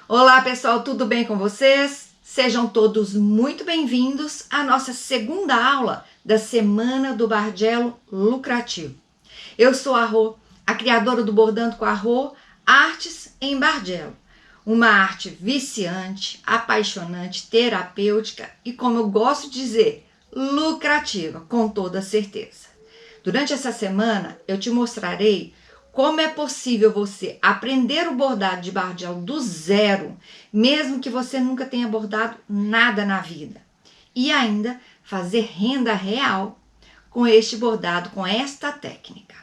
Olá pessoal, tudo bem com vocês? Sejam todos muito bem-vindos à nossa segunda aula da Semana do Bardelo Lucrativo. Eu sou a Rô, a criadora do Bordando com a Rô, Artes em Bardelo. Uma arte viciante, apaixonante, terapêutica e, como eu gosto de dizer, lucrativa, com toda certeza. Durante essa semana eu te mostrarei como é possível você aprender o bordado de bardelo do zero, mesmo que você nunca tenha bordado nada na vida. E ainda fazer renda real com este bordado, com esta técnica.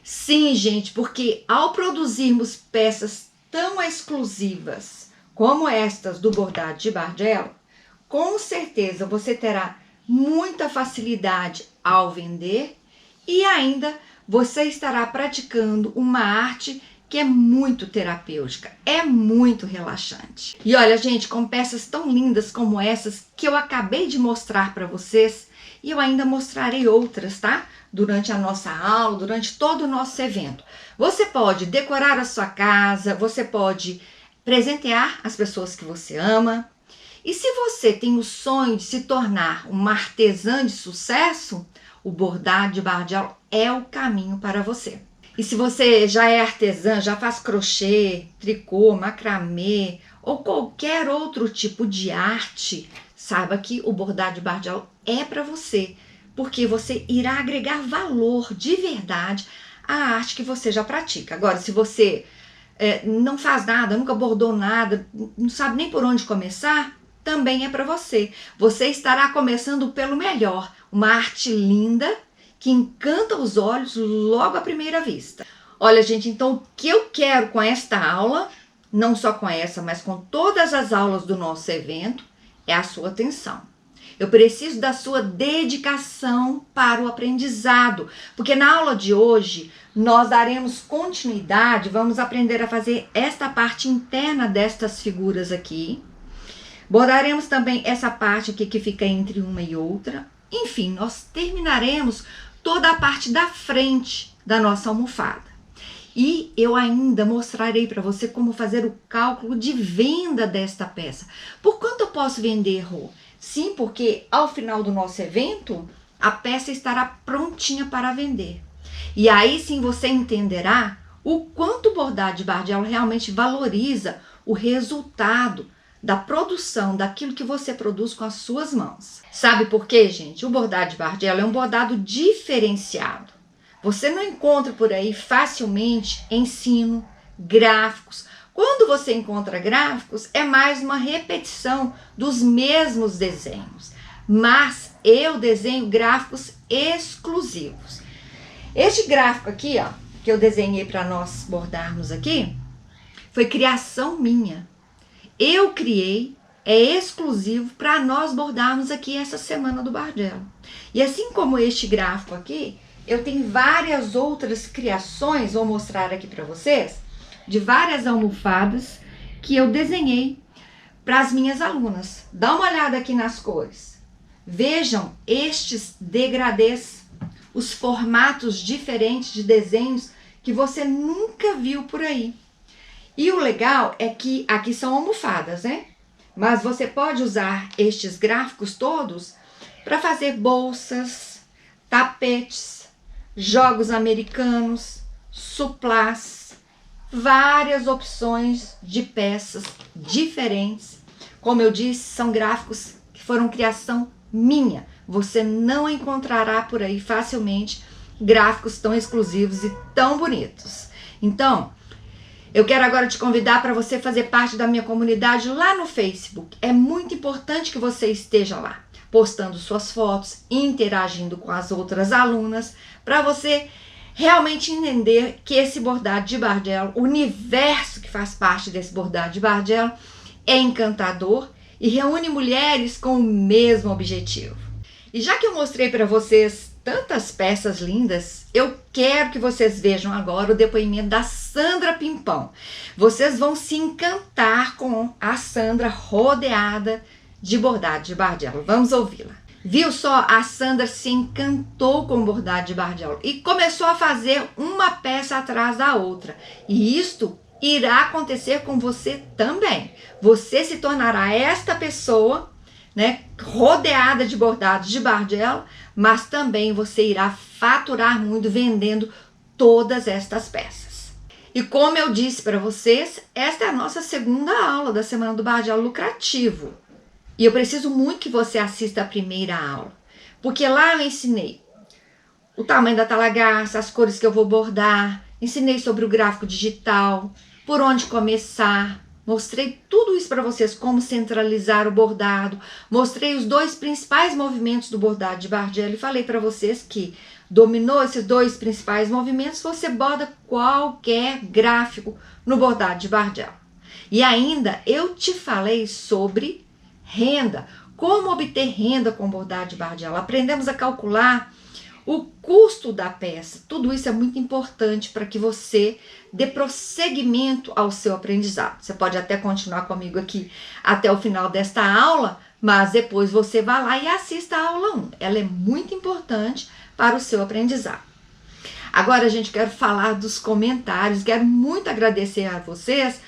Sim, gente, porque ao produzirmos peças tão exclusivas como estas do bordado de bardelo, com certeza você terá muita facilidade ao vender e ainda você estará praticando uma arte que é muito terapêutica, é muito relaxante. E olha, gente, com peças tão lindas como essas que eu acabei de mostrar para vocês, e eu ainda mostrarei outras, tá? Durante a nossa aula, durante todo o nosso evento. Você pode decorar a sua casa, você pode presentear as pessoas que você ama. E se você tem o sonho de se tornar uma artesã de sucesso, o bordado de bardelo é o caminho para você. E se você já é artesã, já faz crochê, tricô, macramê ou qualquer outro tipo de arte, saiba que o bordado de bardelo é para você, porque você irá agregar valor de verdade à arte que você já pratica. Agora, se você não faz nada, nunca bordou nada, não sabe nem por onde começar, também é para você. Você estará começando pelo melhor, uma arte linda que encanta os olhos logo à primeira vista. Olha, gente, então o que eu quero com esta aula, não só com essa, mas com todas as aulas do nosso evento, é a sua atenção. Eu preciso da sua dedicação para o aprendizado, porque na aula de hoje nós daremos continuidade, vamos aprender a fazer esta parte interna destas figuras aqui. Bordaremos também essa parte aqui que fica entre uma e outra. Enfim, nós terminaremos toda a parte da frente da nossa almofada. E eu ainda mostrarei para você como fazer o cálculo de venda desta peça. Por quanto eu posso vender, Rô? Sim, porque ao final do nosso evento, a peça estará prontinha para vender. E aí sim você entenderá o quanto o bordado de bardelo realmente valoriza o resultado da produção, daquilo que você produz com as suas mãos. Sabe por quê, gente? O bordado de bardelo é um bordado diferenciado. Você não encontra por aí facilmente ensino, gráficos. Quando você encontra gráficos, é mais uma repetição dos mesmos desenhos. Mas eu desenho gráficos exclusivos. Este gráfico aqui, ó, que eu desenhei para nós bordarmos aqui, foi criação minha. Eu criei, é exclusivo para nós bordarmos aqui essa Semana do Bardelo. E assim como este gráfico aqui, eu tenho várias outras criações, vou mostrar aqui para vocês, de várias almofadas que eu desenhei para as minhas alunas. Dá uma olhada aqui nas cores. Vejam estes degradês, os formatos diferentes de desenhos que você nunca viu por aí. E o legal é que aqui são almofadas, né? Mas você pode usar estes gráficos todos para fazer bolsas, tapetes, jogos americanos, suplás, várias opções de peças diferentes. Como eu disse, são gráficos que foram criação minha. Você não encontrará por aí facilmente gráficos tão exclusivos e tão bonitos. Então, eu quero agora te convidar para você fazer parte da minha comunidade lá no Facebook. É muito importante que você esteja lá, postando suas fotos, interagindo com as outras alunas, para você realmente entender que esse bordado de bardelo, o universo que faz parte desse bordado de bardelo, é encantador e reúne mulheres com o mesmo objetivo. E já que eu mostrei para vocês tantas peças lindas, eu quero que vocês vejam agora o depoimento da Sandra Pimpão. Vocês vão se encantar com a Sandra rodeada de bordado de bardelo. Vamos ouvi-la. Viu só? A Sandra se encantou com o bordado de bardelo e começou a fazer uma peça atrás da outra. E isto irá acontecer com você também. Você se tornará esta pessoa, né, rodeada de bordados de bardelo, mas também você irá faturar muito vendendo todas estas peças. E como eu disse para vocês, esta é a nossa segunda aula da Semana do Bardelo Lucrativo. E eu preciso muito que você assista a primeira aula, porque lá eu ensinei o tamanho da talagaça, as cores que eu vou bordar, ensinei sobre o gráfico digital, por onde começar, mostrei tudo isso para vocês, como centralizar o bordado, mostrei os 2 principais movimentos do bordado de bardelo e falei para vocês que dominou esses 2 principais movimentos, você borda qualquer gráfico no bordado de bardelo. E ainda eu te falei sobre renda, como obter renda com bordado de bardelo. Aprendemos a calcular o custo da peça. Tudo isso é muito importante para que você dê prosseguimento ao seu aprendizado. Você pode até continuar comigo aqui até o final desta aula, mas depois você vai lá e assista a aula 1. Ela é muito importante para o seu aprendizado. Agora, gente, quero falar dos comentários. Quero muito agradecer a vocês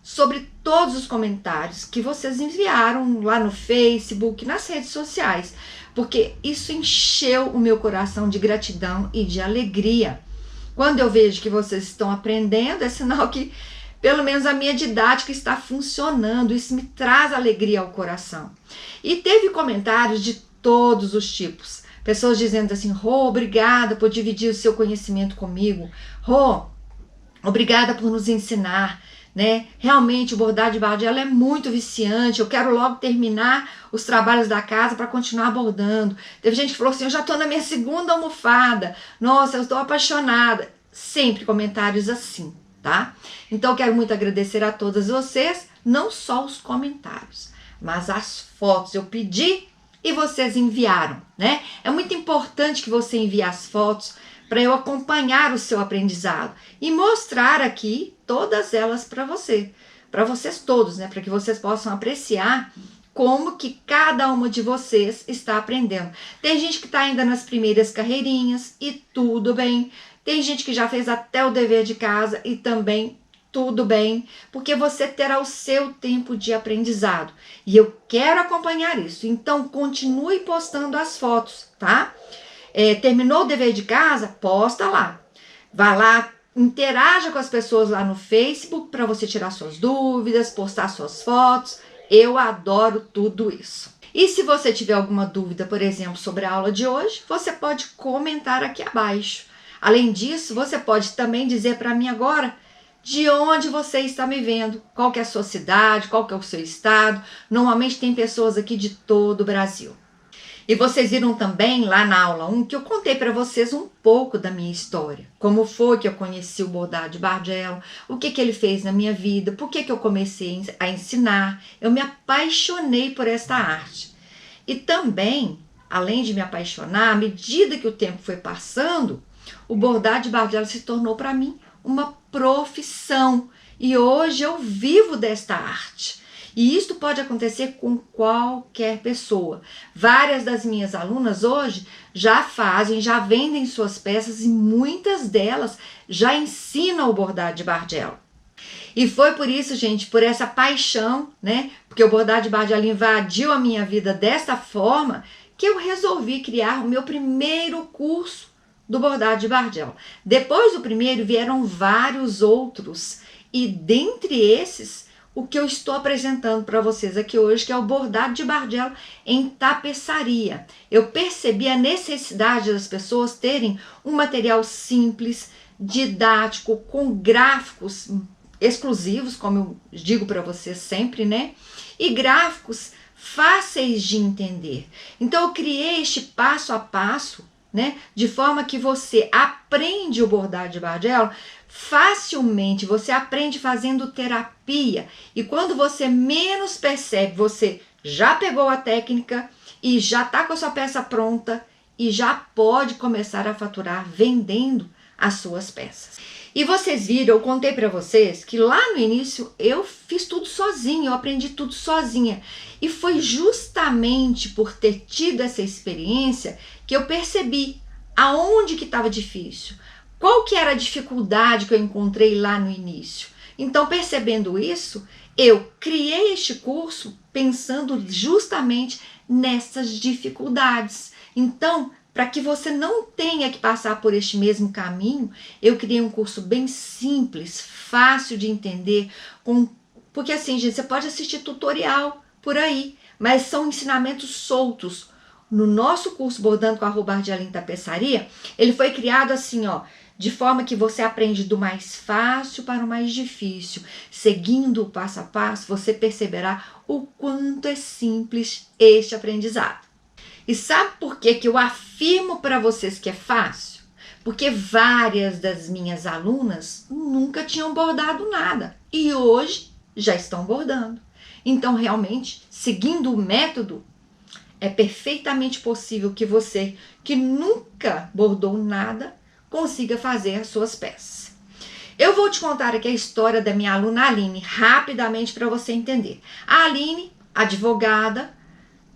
sobre todos os comentários que vocês enviaram lá no Facebook, nas redes sociais, porque isso encheu o meu coração de gratidão e de alegria. Quando eu vejo que vocês estão aprendendo, é sinal que pelo menos a minha didática está funcionando. Isso me traz alegria ao coração. E teve comentários de todos os tipos. Pessoas dizendo assim: Rô, obrigada por dividir o seu conhecimento comigo. Rô, obrigada por nos ensinar. Né? Realmente o bordado de bardelo é muito viciante, eu quero logo terminar os trabalhos da casa para continuar bordando. Teve gente que falou assim: eu já estou na minha segunda almofada, nossa, eu estou apaixonada. Sempre comentários assim, tá? Então eu quero muito agradecer a todas vocês, não só os comentários, mas as fotos eu pedi e vocês enviaram, né? É muito importante que você envie as fotos para eu acompanhar o seu aprendizado e mostrar aqui todas elas para vocês todos, né? Para que vocês possam apreciar como que cada uma de vocês está aprendendo. Tem gente que está ainda nas primeiras carreirinhas e tudo bem. Tem gente que já fez até o dever de casa e também tudo bem, porque você terá o seu tempo de aprendizado. E eu quero acompanhar isso, então continue postando as fotos, tá? Terminou o dever de casa? Posta lá. Vai lá, interaja com as pessoas lá no Facebook para você tirar suas dúvidas, postar suas fotos. Eu adoro tudo isso. E se você tiver alguma dúvida, por exemplo, sobre a aula de hoje, você pode comentar aqui abaixo. Além disso, você pode também dizer para mim agora de onde você está me vendo, qual que é a sua cidade, qual que é o seu estado. Normalmente tem pessoas aqui de todo o Brasil. E vocês viram também lá na aula 1 que eu contei para vocês um pouco da minha história. Como foi que eu conheci o bordado de bardelo, o que ele fez na minha vida, por que eu comecei a ensinar. Eu me apaixonei por esta arte. E também, além de me apaixonar, à medida que o tempo foi passando, o bordado de bardelo se tornou para mim uma profissão. E hoje eu vivo desta arte. E isto pode acontecer com qualquer pessoa. Várias das minhas alunas hoje já vendem suas peças e muitas delas já ensinam o bordado de bardelo. E foi por isso, gente, por essa paixão, né? Porque o bordado de bardelo invadiu a minha vida desta forma, que eu resolvi criar o meu primeiro curso do bordado de bardelo. Depois do primeiro vieram vários outros e dentre esses o que eu estou apresentando para vocês aqui hoje, que é o bordado de bardelo em tapeçaria. Eu percebi a necessidade das pessoas terem um material simples, didático, com gráficos exclusivos, como eu digo para vocês sempre, né? E gráficos fáceis de entender. Então eu criei este passo a passo, né? De forma que você aprende o bordado de bardelo facilmente, você aprende fazendo terapia. E quando você menos percebe, você já pegou a técnica e já está com a sua peça pronta e já pode começar a faturar vendendo as suas peças. E vocês viram, eu contei para vocês que lá no início eu fiz tudo sozinha, eu aprendi tudo sozinha. E foi justamente por ter tido essa experiência que eu percebi aonde que estava difícil. Qual que era a dificuldade que eu encontrei lá no início? Então, percebendo isso, eu criei este curso pensando justamente nessas dificuldades. Então, para que você não tenha que passar por este mesmo caminho, eu criei um curso bem simples, fácil de entender, porque assim, gente, você pode assistir tutorial por aí, mas são ensinamentos soltos. No nosso curso Bordando com a Bardiela em Tapeçaria, ele foi criado assim, ó, de forma que você aprende do mais fácil para o mais difícil. Seguindo o passo a passo, você perceberá o quanto é simples este aprendizado. E sabe por que eu afirmo para vocês que é fácil? Porque várias das minhas alunas nunca tinham bordado nada e hoje já estão bordando. Então, realmente, seguindo o método, é perfeitamente possível que você, que nunca bordou nada, consiga fazer as suas peças. Eu vou te contar aqui a história da minha aluna Aline, rapidamente para você entender. A Aline, advogada,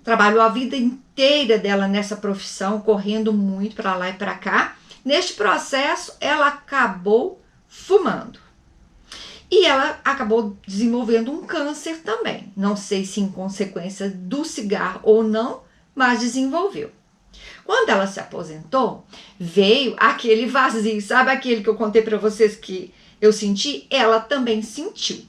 trabalhou a vida inteira dela nessa profissão, correndo muito para lá e para cá. Neste processo, ela acabou fumando. E ela acabou desenvolvendo um câncer também. Não sei se em consequência do cigarro ou não, mas desenvolveu. Quando ela se aposentou, veio aquele vazio, sabe aquele que eu contei para vocês que eu senti? Ela também sentiu.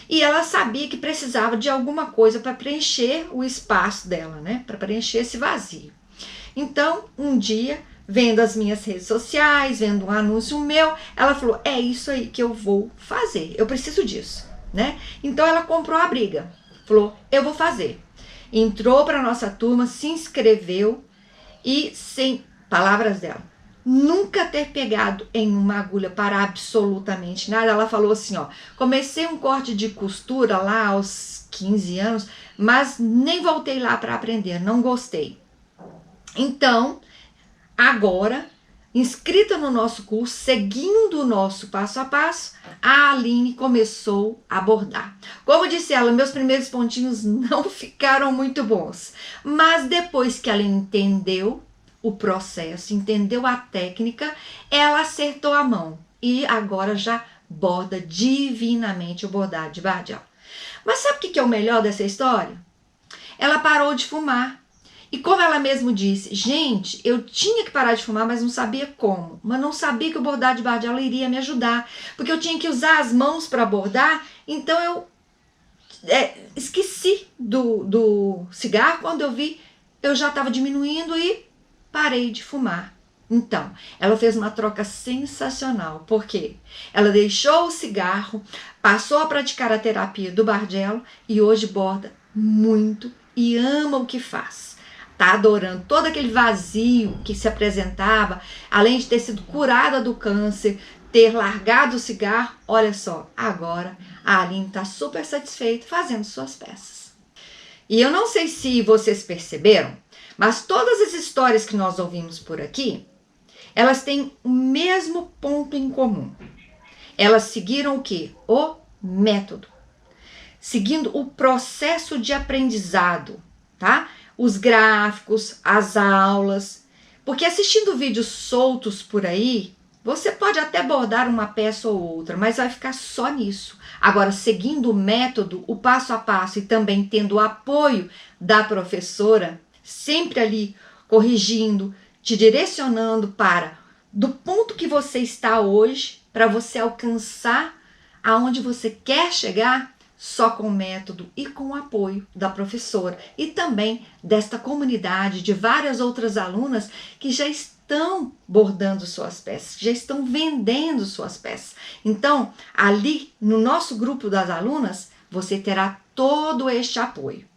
E ela sabia que precisava de alguma coisa para preencher o espaço dela, né? Para preencher esse vazio. Então, um dia, vendo as minhas redes sociais, vendo um anúncio meu, ela falou, é isso aí que eu vou fazer, eu preciso disso, né? Então, ela comprou a briga, falou, eu vou fazer. Entrou para a nossa turma, se inscreveu e, sem palavras dela, nunca ter pegado em uma agulha para absolutamente nada. Ela falou assim, ó, comecei um corte de costura lá aos 15 anos, mas nem voltei lá para aprender, não gostei. Então, agora, inscrita no nosso curso, seguindo o nosso passo a passo, a Aline começou a bordar. Como disse ela, meus primeiros pontinhos não ficaram muito bons, mas depois que ela entendeu o processo, entendeu a técnica, ela acertou a mão e agora já borda divinamente o bordado de Bardiela. Mas sabe o que é o melhor dessa história? Ela parou de fumar. E como ela mesma disse, gente, eu tinha que parar de fumar, mas não sabia como. Mas não sabia que o bordado de Bardiela iria me ajudar. Porque eu tinha que usar as mãos para bordar, então eu esqueci do cigarro. Quando eu vi, eu já estava diminuindo e parei de fumar. Então, ela fez uma troca sensacional. Por quê? Ela deixou o cigarro, passou a praticar a terapia do Bardiela e hoje borda muito e ama o que faz. Tá adorando todo aquele vazio que se apresentava, além de ter sido curada do câncer, ter largado o cigarro. Olha só, agora a Aline está super satisfeita fazendo suas peças. E eu não sei se vocês perceberam, mas todas as histórias que nós ouvimos por aqui, elas têm o mesmo ponto em comum. Elas seguiram o quê? O método. Seguindo o processo de aprendizado, tá? Os gráficos, as aulas. Porque assistindo vídeos soltos por aí, você pode até bordar uma peça ou outra, mas vai ficar só nisso. Agora, seguindo o método, o passo a passo e também tendo o apoio da professora, sempre ali corrigindo, te direcionando para do ponto que você está hoje, para você alcançar aonde você quer chegar, só com o método e com o apoio da professora e também desta comunidade de várias outras alunas que já estão bordando suas peças, já estão vendendo suas peças. Então, ali no nosso grupo das alunas, você terá todo este apoio.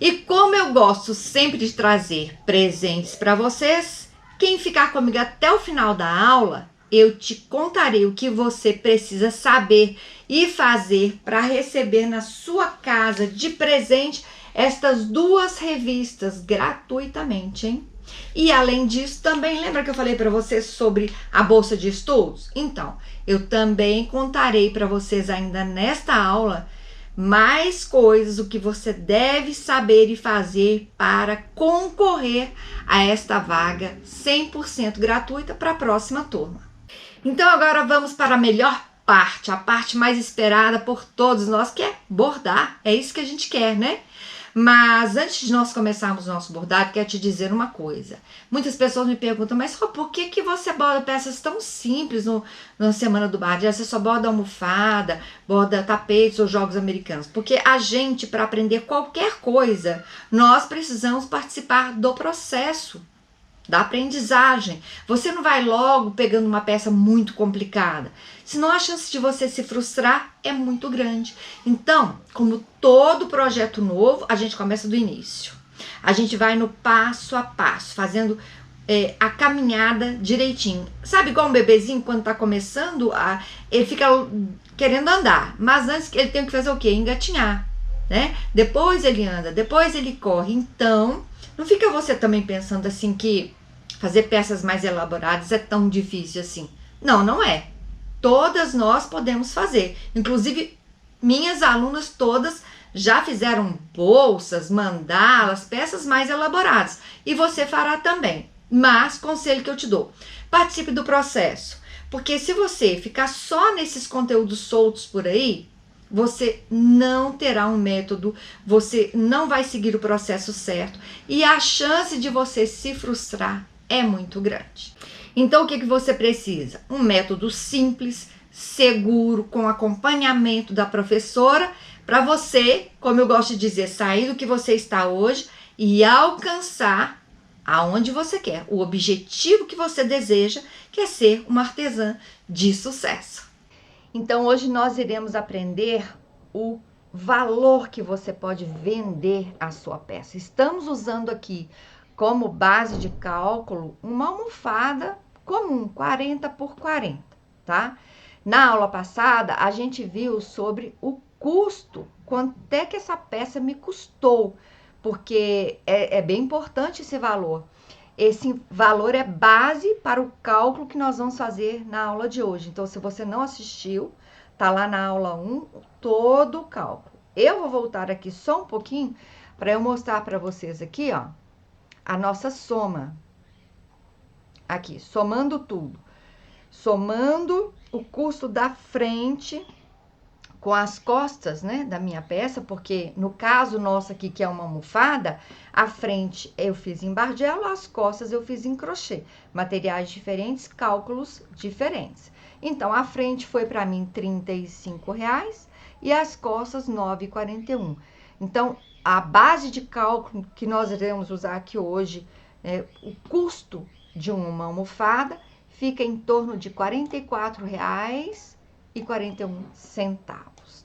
E como eu gosto sempre de trazer presentes para vocês, quem ficar comigo até o final da aula, eu te contarei o que você precisa saber e fazer para receber na sua casa de presente estas 2 revistas gratuitamente, hein? E além disso, também lembra que eu falei para vocês sobre a bolsa de estudos? Então, eu também contarei para vocês ainda nesta aula mais coisas, o que você deve saber e fazer para concorrer a esta vaga 100% gratuita para a próxima turma. Então agora vamos para a melhor parte, a parte mais esperada por todos nós, que é bordar. É isso que a gente quer, né? Mas antes de nós começarmos o nosso bordado, quero te dizer uma coisa. Muitas pessoas me perguntam, mas por que você borda peças tão simples na Semana do Bardel? Você só borda almofada, borda tapetes ou jogos americanos? Porque a gente, para aprender qualquer coisa, nós precisamos participar do processo da aprendizagem. Você não vai logo pegando uma peça muito complicada, senão a chance de você se frustrar é muito grande. Então, como todo projeto novo, a gente começa do início. A gente vai no passo a passo, fazendo a caminhada direitinho. Sabe igual um bebezinho quando tá começando, ele fica querendo andar, mas antes ele tem que fazer o quê? Engatinhar, né? Depois ele anda, depois ele corre. Então, não fica você também pensando assim que fazer peças mais elaboradas é tão difícil assim. Não, não é. Todas nós podemos fazer. Inclusive, minhas alunas todas já fizeram bolsas, mandalas, peças mais elaboradas. E você fará também. Mas, conselho que eu te dou, participe do processo. Porque se você ficar só nesses conteúdos soltos por aí, você não terá um método, você não vai seguir o processo certo e a chance de você se frustrar é muito grande. Então, o que você precisa? Um método simples, seguro, com acompanhamento da professora, para você, como eu gosto de dizer, sair do que você está hoje e alcançar aonde você quer, o objetivo que você deseja, que é ser uma artesã de sucesso. Então, hoje nós iremos aprender o valor que você pode vender a sua peça. Estamos usando aqui como base de cálculo uma almofada comum, 40 por 40, tá? Na aula passada, a gente viu sobre o custo, quanto é que essa peça me custou, porque é bem importante esse valor. Esse valor é base para o cálculo que nós vamos fazer na aula de hoje. Então, se você não assistiu, tá lá na aula 1, todo o cálculo. Eu vou voltar aqui só um pouquinho para eu mostrar para vocês aqui, ó, a nossa soma. Aqui, somando tudo. Somando o custo da frente com as costas, né, da minha peça, porque no caso nosso aqui, que é uma almofada, a frente eu fiz em bardelo, as costas eu fiz em crochê. Materiais diferentes, cálculos diferentes. Então, a frente foi para mim R$35 e as costas R$9,41. Então, a base de cálculo que nós iremos usar aqui hoje, o custo de uma almofada fica em torno de R$44,41,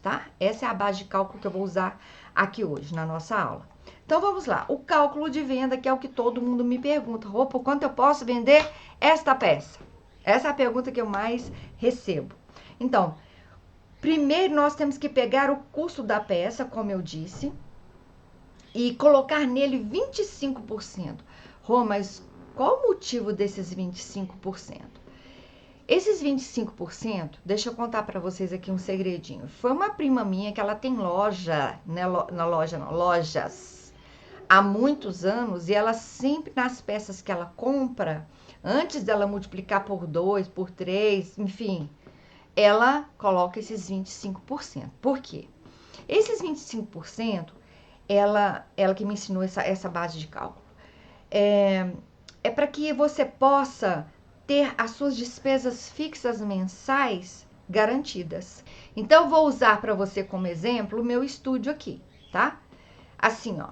tá? Essa é a base de cálculo que eu vou usar aqui hoje na nossa aula. Então, vamos lá. O cálculo de venda, que é o que todo mundo me pergunta. Por quanto eu posso vender esta peça? Essa é a pergunta que eu mais recebo. Então, primeiro nós temos que pegar o custo da peça, como eu disse, e colocar nele 25%. Rô, mas qual o motivo desses 25%? Esses 25%, deixa eu contar para vocês aqui um segredinho. Foi uma prima minha que ela tem loja, né, lojas, há muitos anos, e ela sempre, nas peças que ela compra, antes dela multiplicar por 2, por 3, enfim, ela coloca esses 25%. Por quê? Esses 25%, ela que me ensinou essa base de cálculo, é para que você possa ter as suas despesas fixas mensais garantidas. Então, vou usar para você como exemplo o meu estúdio aqui, tá? Assim, ó.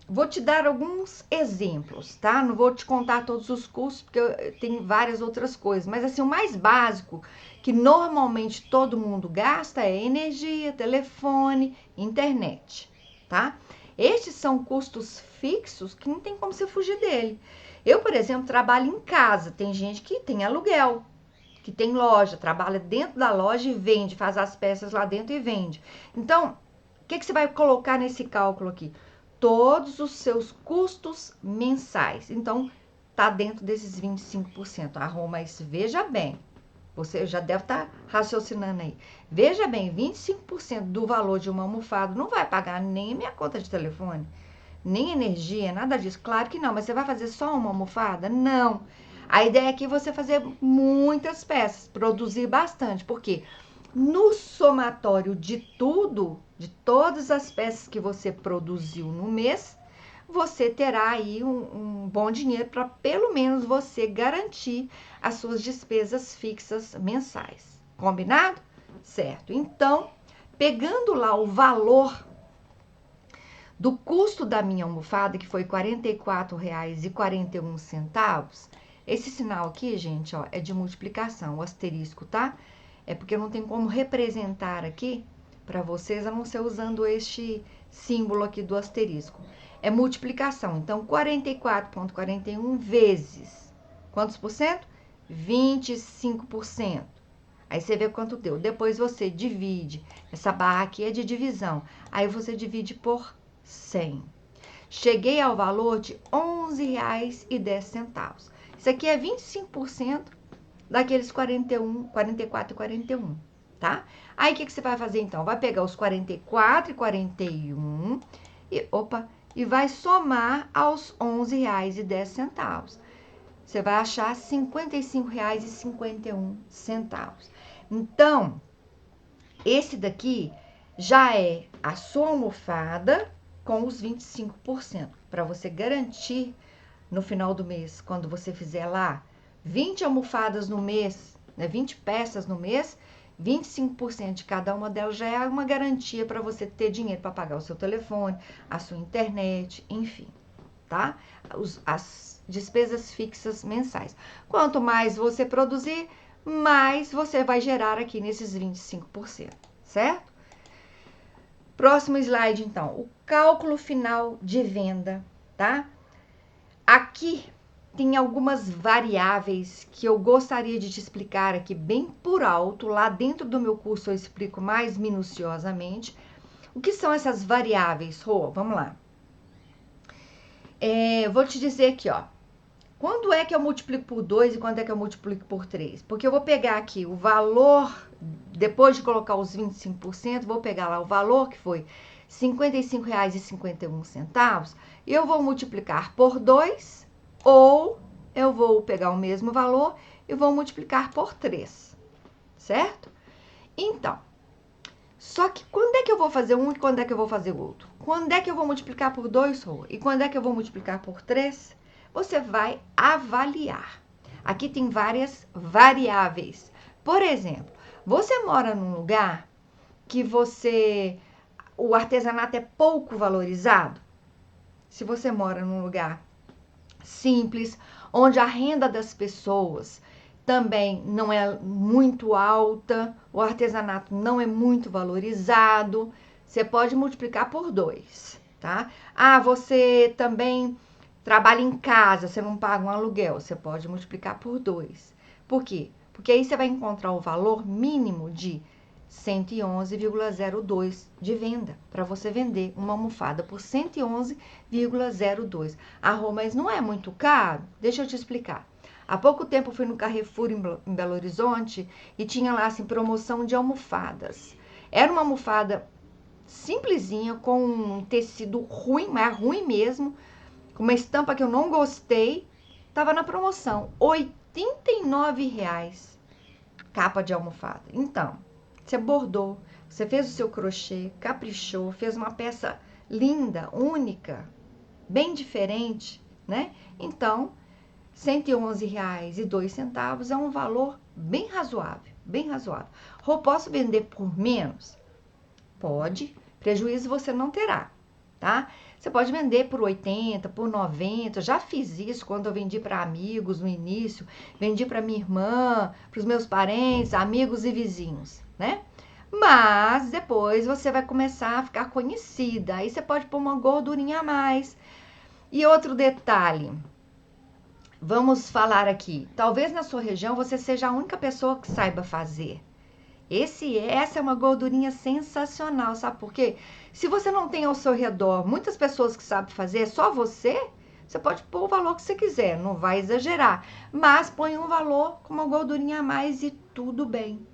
Vou te dar alguns exemplos, tá? Não vou te contar todos os custos, porque tem várias outras coisas. Mas, assim, o mais básico, que normalmente todo mundo gasta, é energia, telefone, internet, tá? Estes são custos fixos que não tem como você fugir dele. Eu, por exemplo, trabalho em casa. Tem gente que tem aluguel, que tem loja, trabalha dentro da loja e vende, faz as peças lá dentro e vende. Então, o que você vai colocar nesse cálculo aqui? Todos os seus custos mensais. Então, tá dentro desses 25%. Rô, mas veja bem, você já deve estar raciocinando aí. Veja bem, 25% do valor de uma almofada não vai pagar nem minha conta de telefone, nem energia, nada disso. Claro que não, mas você vai fazer só uma almofada? Não. A ideia aqui é você fazer muitas peças, produzir bastante. Por quê? No somatório de tudo, de todas as peças que você produziu no mês, você terá aí um bom dinheiro para pelo menos você garantir as suas despesas fixas mensais. Combinado? Certo. Então, pegando lá o valor do custo da minha almofada, que foi R$ 44,41, esse sinal aqui, gente, ó, é de multiplicação, o asterisco, tá? É porque não tem como representar aqui para vocês, a não ser usando este símbolo aqui do asterisco. É multiplicação. Então, 44,41 vezes quantos por cento? 25%. Aí você vê quanto deu. Depois você divide. Essa barra aqui é de divisão. Aí você divide por 100. Cheguei ao valor de R$ 11,10. Isso aqui é 25% daqueles 44 e 41, tá? Aí, o que você vai fazer, então? Vai pegar os 44 e 41 e vai somar aos R$ 11,10. Você vai achar R$ 55,51. Então, esse daqui já é a sua almofada com os 25%, para você garantir no final do mês, quando você fizer lá 20 almofadas no mês, né, 20 peças no mês, 25% de cada uma delas já é uma garantia para você ter dinheiro para pagar o seu telefone, a sua internet, enfim, tá? As despesas fixas mensais. Quanto mais você produzir, mais você vai gerar aqui nesses 25%, certo? Próximo slide, então, o cálculo final de venda, tá? Aqui tem algumas variáveis que eu gostaria de te explicar aqui bem por alto. Lá dentro do meu curso eu explico mais minuciosamente. O que são essas variáveis, Rô? Vamos lá. Vou te dizer aqui, ó. Quando é que eu multiplico por 2 e quando é que eu multiplico por 3? Porque eu vou pegar aqui o valor, depois de colocar os 25%, vou pegar lá o valor que foi R$ 55,51, e eu vou multiplicar por 2, ou eu vou pegar o mesmo valor e vou multiplicar por 3, certo? Então, só que quando é que eu vou fazer um e quando é que eu vou fazer o outro? Quando é que eu vou multiplicar por 2, Rô? E quando é que eu vou multiplicar por 3? Você vai avaliar. Aqui tem várias variáveis. Por exemplo, você mora num lugar que o artesanato é pouco valorizado? Se você mora num lugar simples, onde a renda das pessoas também não é muito alta, o artesanato não é muito valorizado, você pode multiplicar por 2, tá? Você também trabalha em casa, você não paga um aluguel, você pode multiplicar por 2. Por quê? Porque aí você vai encontrar o valor mínimo de 111,02 de venda, para você vender uma almofada por 111,02. Mas não é muito caro? Deixa eu te explicar. Há pouco tempo eu fui no Carrefour em Belo Horizonte e tinha lá assim promoção de almofadas. Era uma almofada simplesinha, com um tecido ruim, mas ruim mesmo, com uma estampa que eu não gostei. Tava na promoção, R$ 89,00 capa de almofada. Então, você bordou, você fez o seu crochê, caprichou, fez uma peça linda, única, bem diferente, né? Então, R$ 111,02 é um valor bem razoável, bem razoável. Posso vender por menos? Pode, prejuízo você não terá, tá? Você pode vender por 80, por 90. Já fiz isso quando eu vendi para amigos no início, vendi para minha irmã, para os meus parentes, amigos e vizinhos, né? Mas depois você vai começar a ficar conhecida, aí você pode pôr uma gordurinha a mais. E outro detalhe, vamos falar aqui, talvez na sua região você seja a única pessoa que saiba fazer. Essa é uma gordurinha sensacional, sabe por quê? Se você não tem ao seu redor muitas pessoas que sabem fazer, só você pode pôr o valor que você quiser, não vai exagerar. Mas põe um valor com uma gordurinha a mais e tudo bem,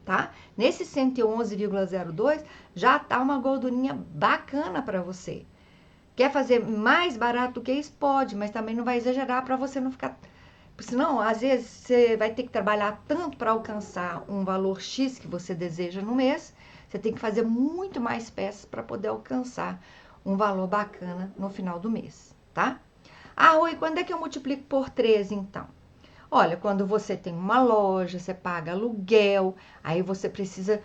tá? Nesse 111,02 já tá uma gordurinha bacana para você. Quer fazer mais barato do que isso? Pode, mas também não vai exagerar para você não ficar Senão, às vezes, você vai ter que trabalhar tanto para alcançar um valor X que você deseja no mês, você tem que fazer muito mais peças para poder alcançar um valor bacana no final do mês, tá? Ah, oi, quando é que eu multiplico por 3, então? Olha, quando você tem uma loja, você paga aluguel, aí você precisa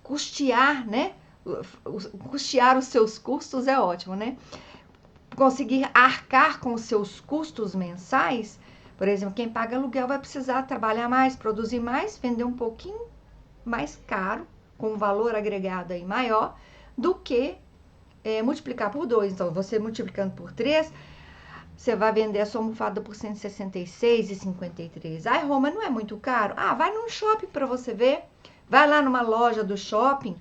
custear, né? Custear os seus custos é ótimo, né? Conseguir arcar com os seus custos mensais. Por exemplo, quem paga aluguel vai precisar trabalhar mais, produzir mais, vender um pouquinho mais caro, com um valor agregado aí maior, do que multiplicar por 2. Então, você multiplicando por 3, você vai vender a sua almofada por R$ 166,53. Ai, Roma, não é muito caro? Ah, vai num shopping para você ver. Vai lá numa loja do shopping,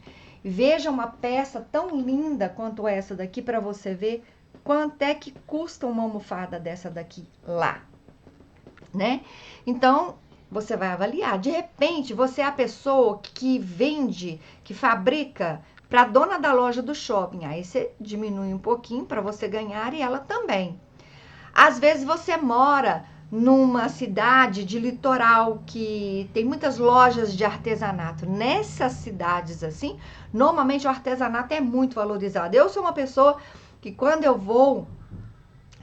veja uma peça tão linda quanto essa daqui para você ver quanto é que custa uma almofada dessa daqui lá, né? Então, você vai avaliar. De repente, você é a pessoa que vende, que fabrica para a dona da loja do shopping. Aí você diminui um pouquinho para você ganhar e ela também. Às vezes você mora numa cidade de litoral que tem muitas lojas de artesanato. Nessas cidades assim, normalmente o artesanato é muito valorizado. Eu sou uma pessoa que quando eu vou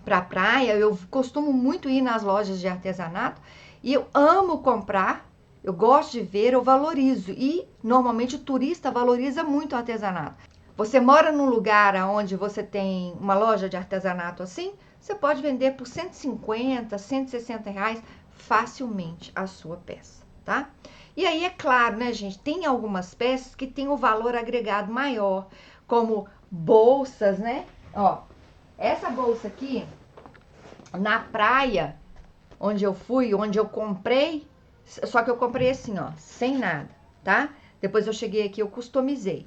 para a praia, eu costumo muito ir nas lojas de artesanato e eu amo comprar, eu gosto de ver, eu valorizo. E normalmente o turista valoriza muito o artesanato. Você mora num lugar onde você tem uma loja de artesanato assim, você pode vender por 150, 160 reais facilmente a sua peça, tá? E aí, é claro, né, gente, tem algumas peças que tem um valor agregado maior, como bolsas, né? Ó, essa bolsa aqui, na praia, onde eu fui, onde eu comprei, só que eu comprei assim, ó, sem nada, tá? Depois eu cheguei aqui, eu customizei.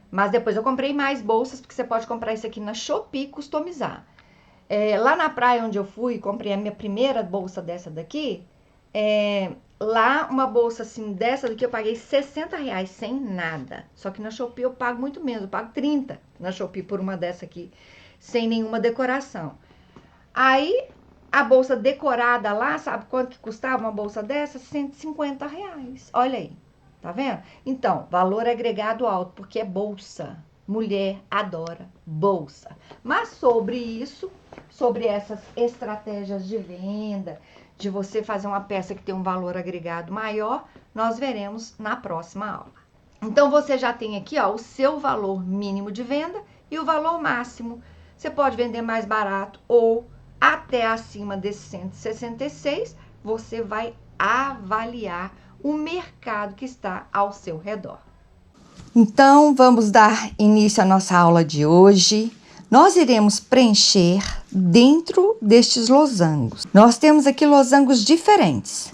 Mas depois eu comprei mais bolsas, porque você pode comprar isso aqui na Shopee e customizar. Lá na praia onde eu fui, comprei a minha primeira bolsa dessa daqui. Lá uma bolsa assim, dessa daqui eu paguei 60 reais sem nada. Só que na Shopee eu pago muito menos, eu pago 30 na Shopee por uma dessa aqui, sem nenhuma decoração. Aí a bolsa decorada lá, sabe quanto que custava uma bolsa dessa? 150 reais. Olha aí, tá vendo? Então, valor agregado alto, porque é bolsa. Mulher adora bolsa. Mas sobre isso, sobre essas estratégias de venda, de você fazer uma peça que tem um valor agregado maior, nós veremos na próxima aula. Então, você já tem aqui, ó, o seu valor mínimo de venda e o valor máximo. Você pode vender mais barato ou até acima desses 166, você vai avaliar o mercado que está ao seu redor. Então, vamos dar início à nossa aula de hoje. Nós iremos preencher dentro destes losangos. Nós temos aqui losangos diferentes.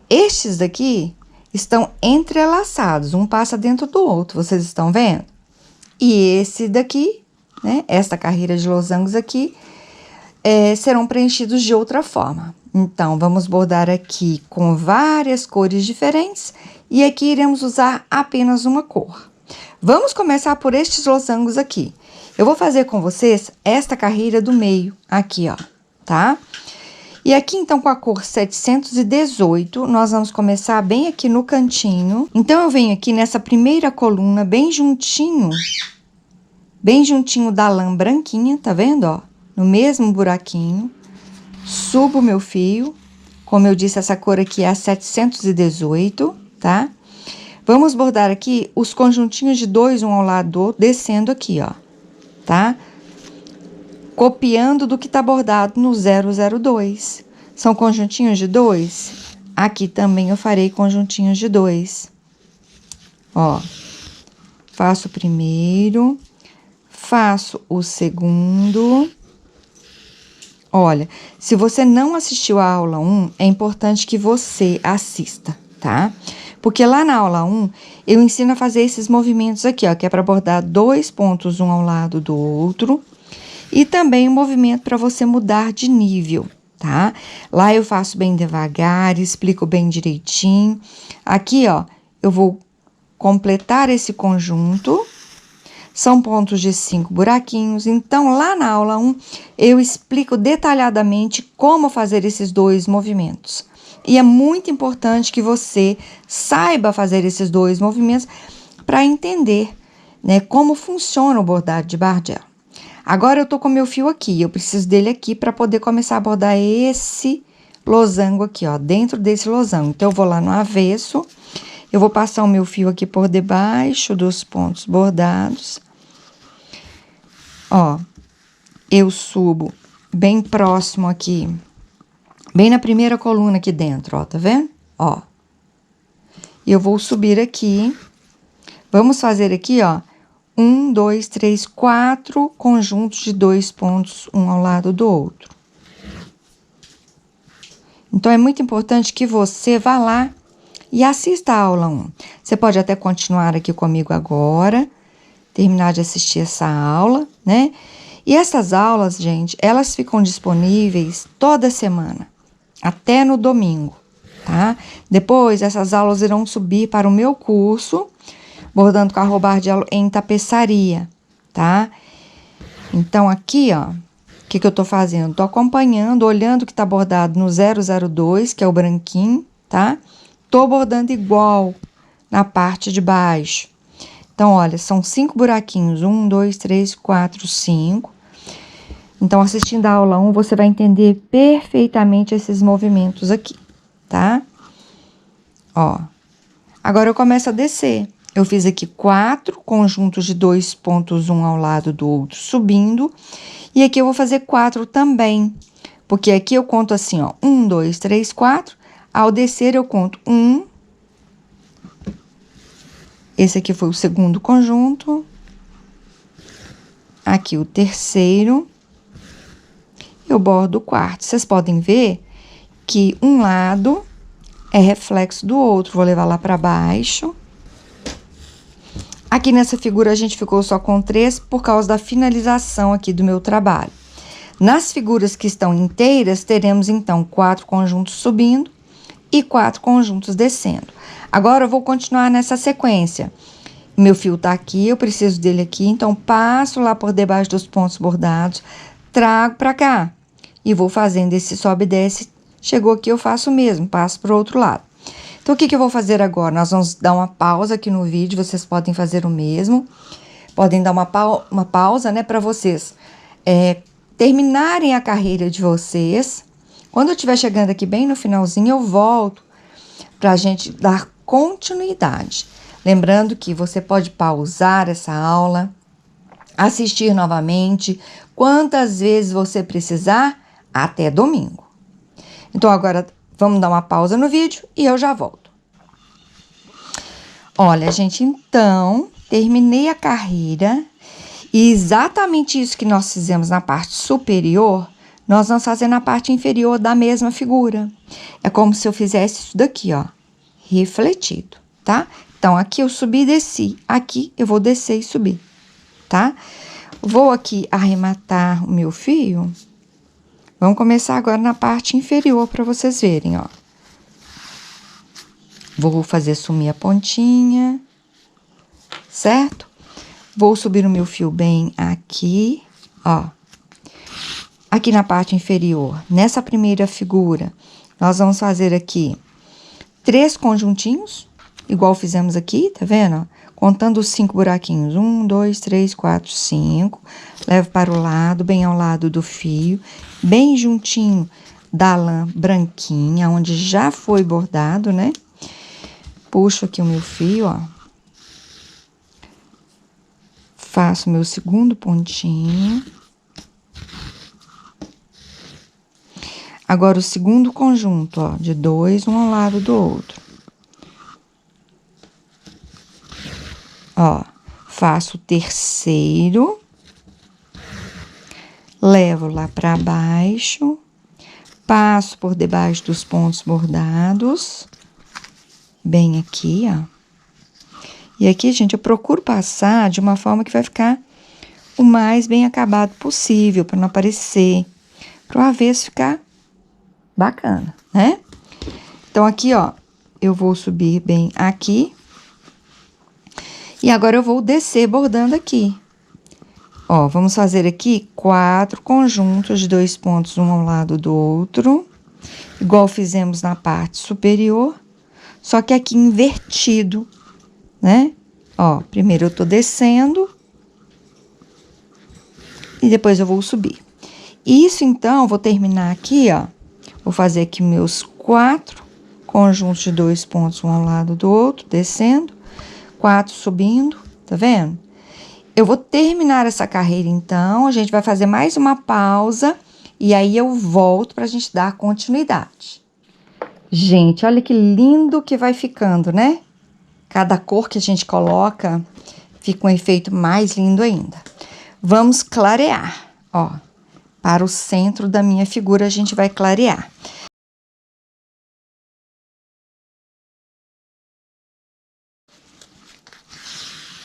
Estes daqui estão entrelaçados, um passa dentro do outro, vocês estão vendo? E esse daqui, né, esta carreira de losangos aqui, serão preenchidos de outra forma. Então, vamos bordar aqui com várias cores diferentes e aqui iremos usar apenas uma cor. Vamos começar por estes losangos aqui. Eu vou fazer com vocês esta carreira do meio aqui, ó, tá? E aqui, então, com a cor 718, nós vamos começar bem aqui no cantinho. Então, eu venho aqui nessa primeira coluna, bem juntinho da lã branquinha, tá vendo, ó? No mesmo buraquinho, subo o meu fio, como eu disse, essa cor aqui é a 718, tá? Vamos bordar aqui os conjuntinhos de 2, um ao lado do outro, descendo aqui, ó, tá? Copiando do que tá bordado no 002. São conjuntinhos de 2? Aqui também eu farei conjuntinhos de 2. Ó, faço o primeiro, faço o segundo. Olha, se você não assistiu a aula 1, é importante que você assista, tá? Porque lá na aula 1, eu ensino a fazer esses movimentos aqui, ó, que é para bordar 2 pontos um ao lado do outro. E também um movimento para você mudar de nível, tá? Lá eu faço bem devagar, explico bem direitinho. Aqui, ó, eu vou completar esse conjunto. São pontos de 5 buraquinhos. Então, lá na aula 1, eu explico detalhadamente como fazer esses 2 movimentos. E é muito importante que você saiba fazer esses 2 movimentos para entender, né, como funciona o bordado de bardel. Agora eu tô com meu fio aqui, eu preciso dele aqui para poder começar a bordar esse losango aqui, ó, dentro desse losango. Então, eu vou lá no avesso, eu vou passar o meu fio aqui por debaixo dos pontos bordados. Ó, eu subo bem próximo aqui, bem na primeira coluna aqui dentro, ó, tá vendo? Ó, eu vou subir aqui, vamos fazer aqui, ó, 1, 2, 3, 4 conjuntos de 2 pontos, um ao lado do outro. Então, é muito importante que você vá lá e assista a aula 1. Você pode até continuar aqui comigo agora, terminar de assistir essa aula, né? E essas aulas, gente, elas ficam disponíveis toda semana, até no domingo, tá? Depois, essas aulas irão subir para o meu curso, Bordando com a Bardel em Tapeçaria, tá? Então, aqui, ó, o que eu tô fazendo? Tô acompanhando, olhando o que tá bordado no 002, que é o branquinho, tá? Tô bordando igual na parte de baixo. Então, olha, são 5 buraquinhos. 1, 2, 3, 4, 5. Então, assistindo a aula 1, você vai entender perfeitamente esses movimentos aqui, tá? Ó, agora eu começo a descer. Eu fiz aqui 4 conjuntos de 2 pontos, um ao lado do outro, subindo. E aqui eu vou fazer 4 também, porque aqui eu conto assim, ó, 1, 2, 3, 4. Ao descer, eu conto 1. Esse aqui foi o segundo conjunto. Aqui o terceiro. Eu bordo o quarto. Vocês podem ver que um lado é reflexo do outro. Vou levar lá para baixo. Aqui nessa figura a gente ficou só com 3 por causa da finalização aqui do meu trabalho. Nas figuras que estão inteiras, teremos então 4 conjuntos subindo e 4 conjuntos descendo. Agora eu vou continuar nessa sequência. Meu fio tá aqui, eu preciso dele aqui, então passo lá por debaixo dos pontos bordados, trago pra cá e vou fazendo esse sobe e desce. Chegou aqui, eu faço o mesmo, passo pro outro lado. Então, o que eu vou fazer agora? Nós vamos dar uma pausa aqui no vídeo, vocês podem fazer o mesmo. Podem dar uma pausa, né, para vocês terminarem a carreira de vocês. Quando eu estiver chegando aqui bem no finalzinho, eu volto pra gente dar continuidade. Lembrando que você pode pausar essa aula, assistir novamente, quantas vezes você precisar, até domingo. Então, agora vamos dar uma pausa no vídeo e eu já volto. Olha, gente, então, terminei a carreira e exatamente isso que nós fizemos na parte superior, nós vamos fazer na parte inferior da mesma figura. É como se eu fizesse isso daqui, ó, refletido, tá? Então, aqui eu subi e desci, aqui eu vou descer e subir, tá? Vou aqui arrematar o meu fio. Vamos começar agora na parte inferior para vocês verem, ó. Vou fazer sumir a pontinha, certo? Vou subir o meu fio bem aqui, ó. Aqui na parte inferior, nessa primeira figura, nós vamos fazer aqui 3 conjuntinhos, igual fizemos aqui, tá vendo? Contando os 5 buraquinhos. 1, 2, 3, 4, 5. Levo para o lado, bem ao lado do fio, bem juntinho da lã branquinha, onde já foi bordado, né? Puxo aqui o meu fio, ó. Faço meu segundo pontinho. Agora, o segundo conjunto, ó, de 2, um ao lado do outro. Ó, faço o terceiro, levo lá pra baixo, passo por debaixo dos pontos bordados, bem aqui, ó. E aqui, gente, eu procuro passar de uma forma que vai ficar o mais bem acabado possível, para não aparecer, para o avesso ficar bacana, né? Então, aqui, ó, eu vou subir bem aqui. E agora eu vou descer bordando aqui. Ó, vamos fazer aqui 4 conjuntos de 2 pontos, um ao lado do outro. Igual fizemos na parte superior, só que aqui invertido, né? Ó, primeiro eu tô descendo e depois eu vou subir. Isso, então, eu vou terminar aqui, ó. Vou fazer aqui meus 4 conjuntos de 2 pontos, um ao lado do outro, descendo. 4 subindo, tá vendo? Eu vou terminar essa carreira, então, a gente vai fazer mais uma pausa e aí eu volto pra gente dar continuidade. Gente, olha que lindo que vai ficando, né? Cada cor que a gente coloca fica um efeito mais lindo ainda. Vamos clarear, ó. Para o centro da minha figura a gente vai clarear.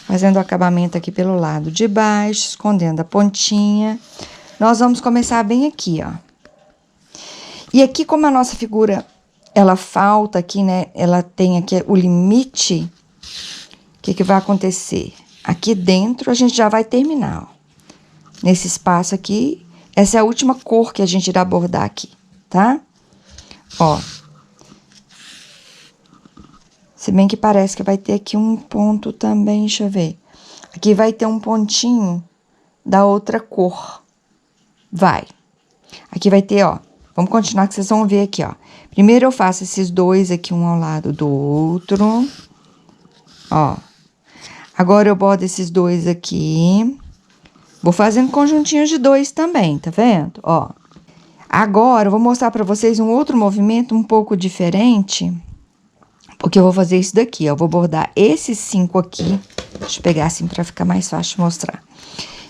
Fazendo o acabamento aqui pelo lado de baixo, escondendo a pontinha. Nós vamos começar bem aqui, ó. E aqui, como a nossa figura, ela falta aqui, né? Ela tem aqui o limite. O que vai acontecer? Aqui dentro a gente já vai terminar, ó. Nesse espaço aqui, essa é a última cor que a gente irá bordar aqui, tá? Ó. Se bem que parece que vai ter aqui um ponto também, deixa eu ver. Aqui vai ter um pontinho da outra cor. Vai. Aqui vai ter, ó. Vamos continuar que vocês vão ver aqui, ó. Primeiro eu faço esses dois aqui, um ao lado do outro. Ó. Agora eu bordo esses dois aqui. Vou fazendo conjuntinhos de 2 também, tá vendo? Ó. Agora eu vou mostrar pra vocês um outro movimento um pouco diferente. Porque eu vou fazer isso daqui, ó. Eu vou bordar esses 5 aqui. Deixa eu pegar assim pra ficar mais fácil de mostrar.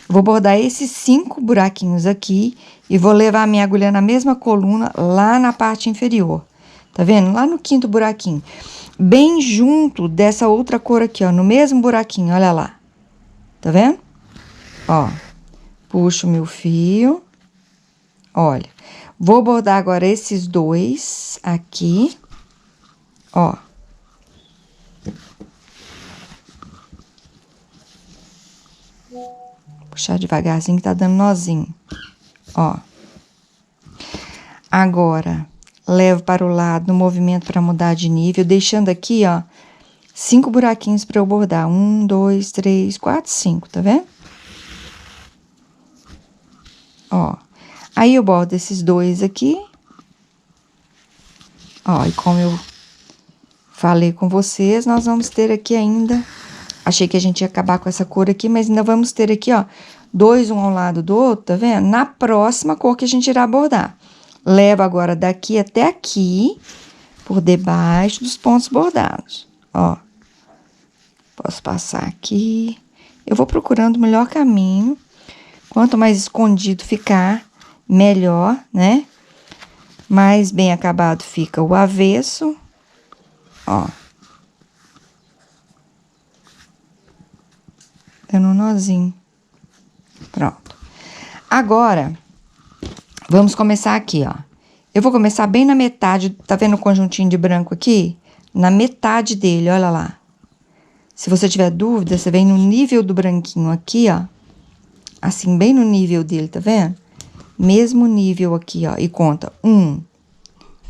Eu vou bordar esses 5 buraquinhos aqui e vou levar a minha agulha na mesma coluna lá na parte inferior. Tá vendo? Lá no 5º buraquinho. Bem junto dessa outra cor aqui, ó. No mesmo buraquinho, olha lá. Tá vendo? Ó. Puxo o meu fio. Olha. Vou bordar agora esses 2 aqui. Ó. Puxar devagarzinho que tá dando nozinho. Ó. Agora, levo para o lado no movimento para mudar de nível, deixando aqui, ó, 5 buraquinhos para eu bordar. 1, 2, 3, 4, 5, tá vendo? Ó. Aí eu bordo esses 2 aqui. Ó, e como eu falei com vocês, nós vamos ter aqui ainda... Achei que a gente ia acabar com essa cor aqui, mas ainda vamos ter aqui, ó, 2, um ao lado do outro, tá vendo? Na próxima cor que a gente irá bordar. Levo agora daqui até aqui, por debaixo dos pontos bordados, ó. Posso passar aqui. Eu vou procurando o melhor caminho. Quanto mais escondido ficar, melhor, né? Mais bem acabado fica o avesso, ó. Dando um nozinho. Pronto. Agora, vamos começar aqui, ó. Eu vou começar bem na metade, tá vendo o conjuntinho de branco aqui? Na metade dele, olha lá. Se você tiver dúvida, você vem no nível do branquinho aqui, ó. Assim, bem no nível dele, tá vendo? Mesmo nível aqui, ó. E conta 1,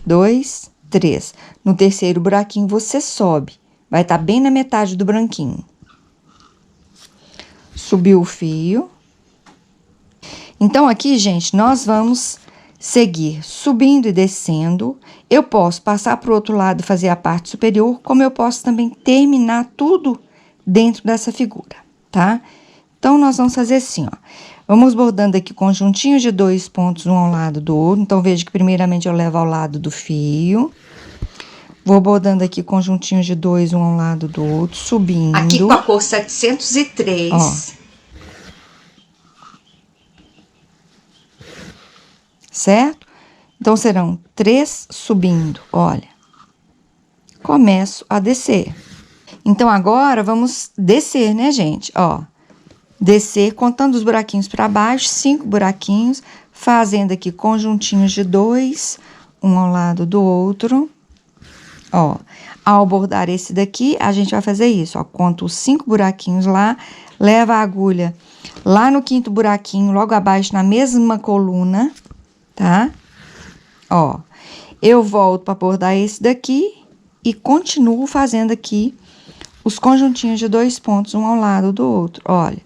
2, 3. No terceiro buraquinho, você sobe. Vai estar bem na metade do branquinho. Subiu o fio. Então, aqui, gente, nós vamos seguir subindo e descendo. Eu posso passar para o outro lado e fazer a parte superior, como eu posso também terminar tudo dentro dessa figura, tá? Então, nós vamos fazer assim, ó. Vamos bordando aqui conjuntinhos de 2 pontos, um ao lado do outro. Então, veja que primeiramente eu levo ao lado do fio. Vou bordando aqui conjuntinhos de 2, um ao lado do outro, subindo. Aqui com a cor 703. Ó. Certo? Então, serão 3 subindo, olha. Começo a descer. Então, agora, vamos descer, né, gente? Ó, descer, contando os buraquinhos para baixo, 5 buraquinhos, fazendo aqui conjuntinhos de 2, um ao lado do outro. Ó, ao bordar esse daqui, a gente vai fazer isso, ó. Conta os 5 buraquinhos lá, leva a agulha lá no 5º buraquinho, logo abaixo, na mesma coluna, tá? Ó, eu volto para bordar esse daqui e continuo fazendo aqui os conjuntinhos de 2 pontos, um ao lado do outro. Olha,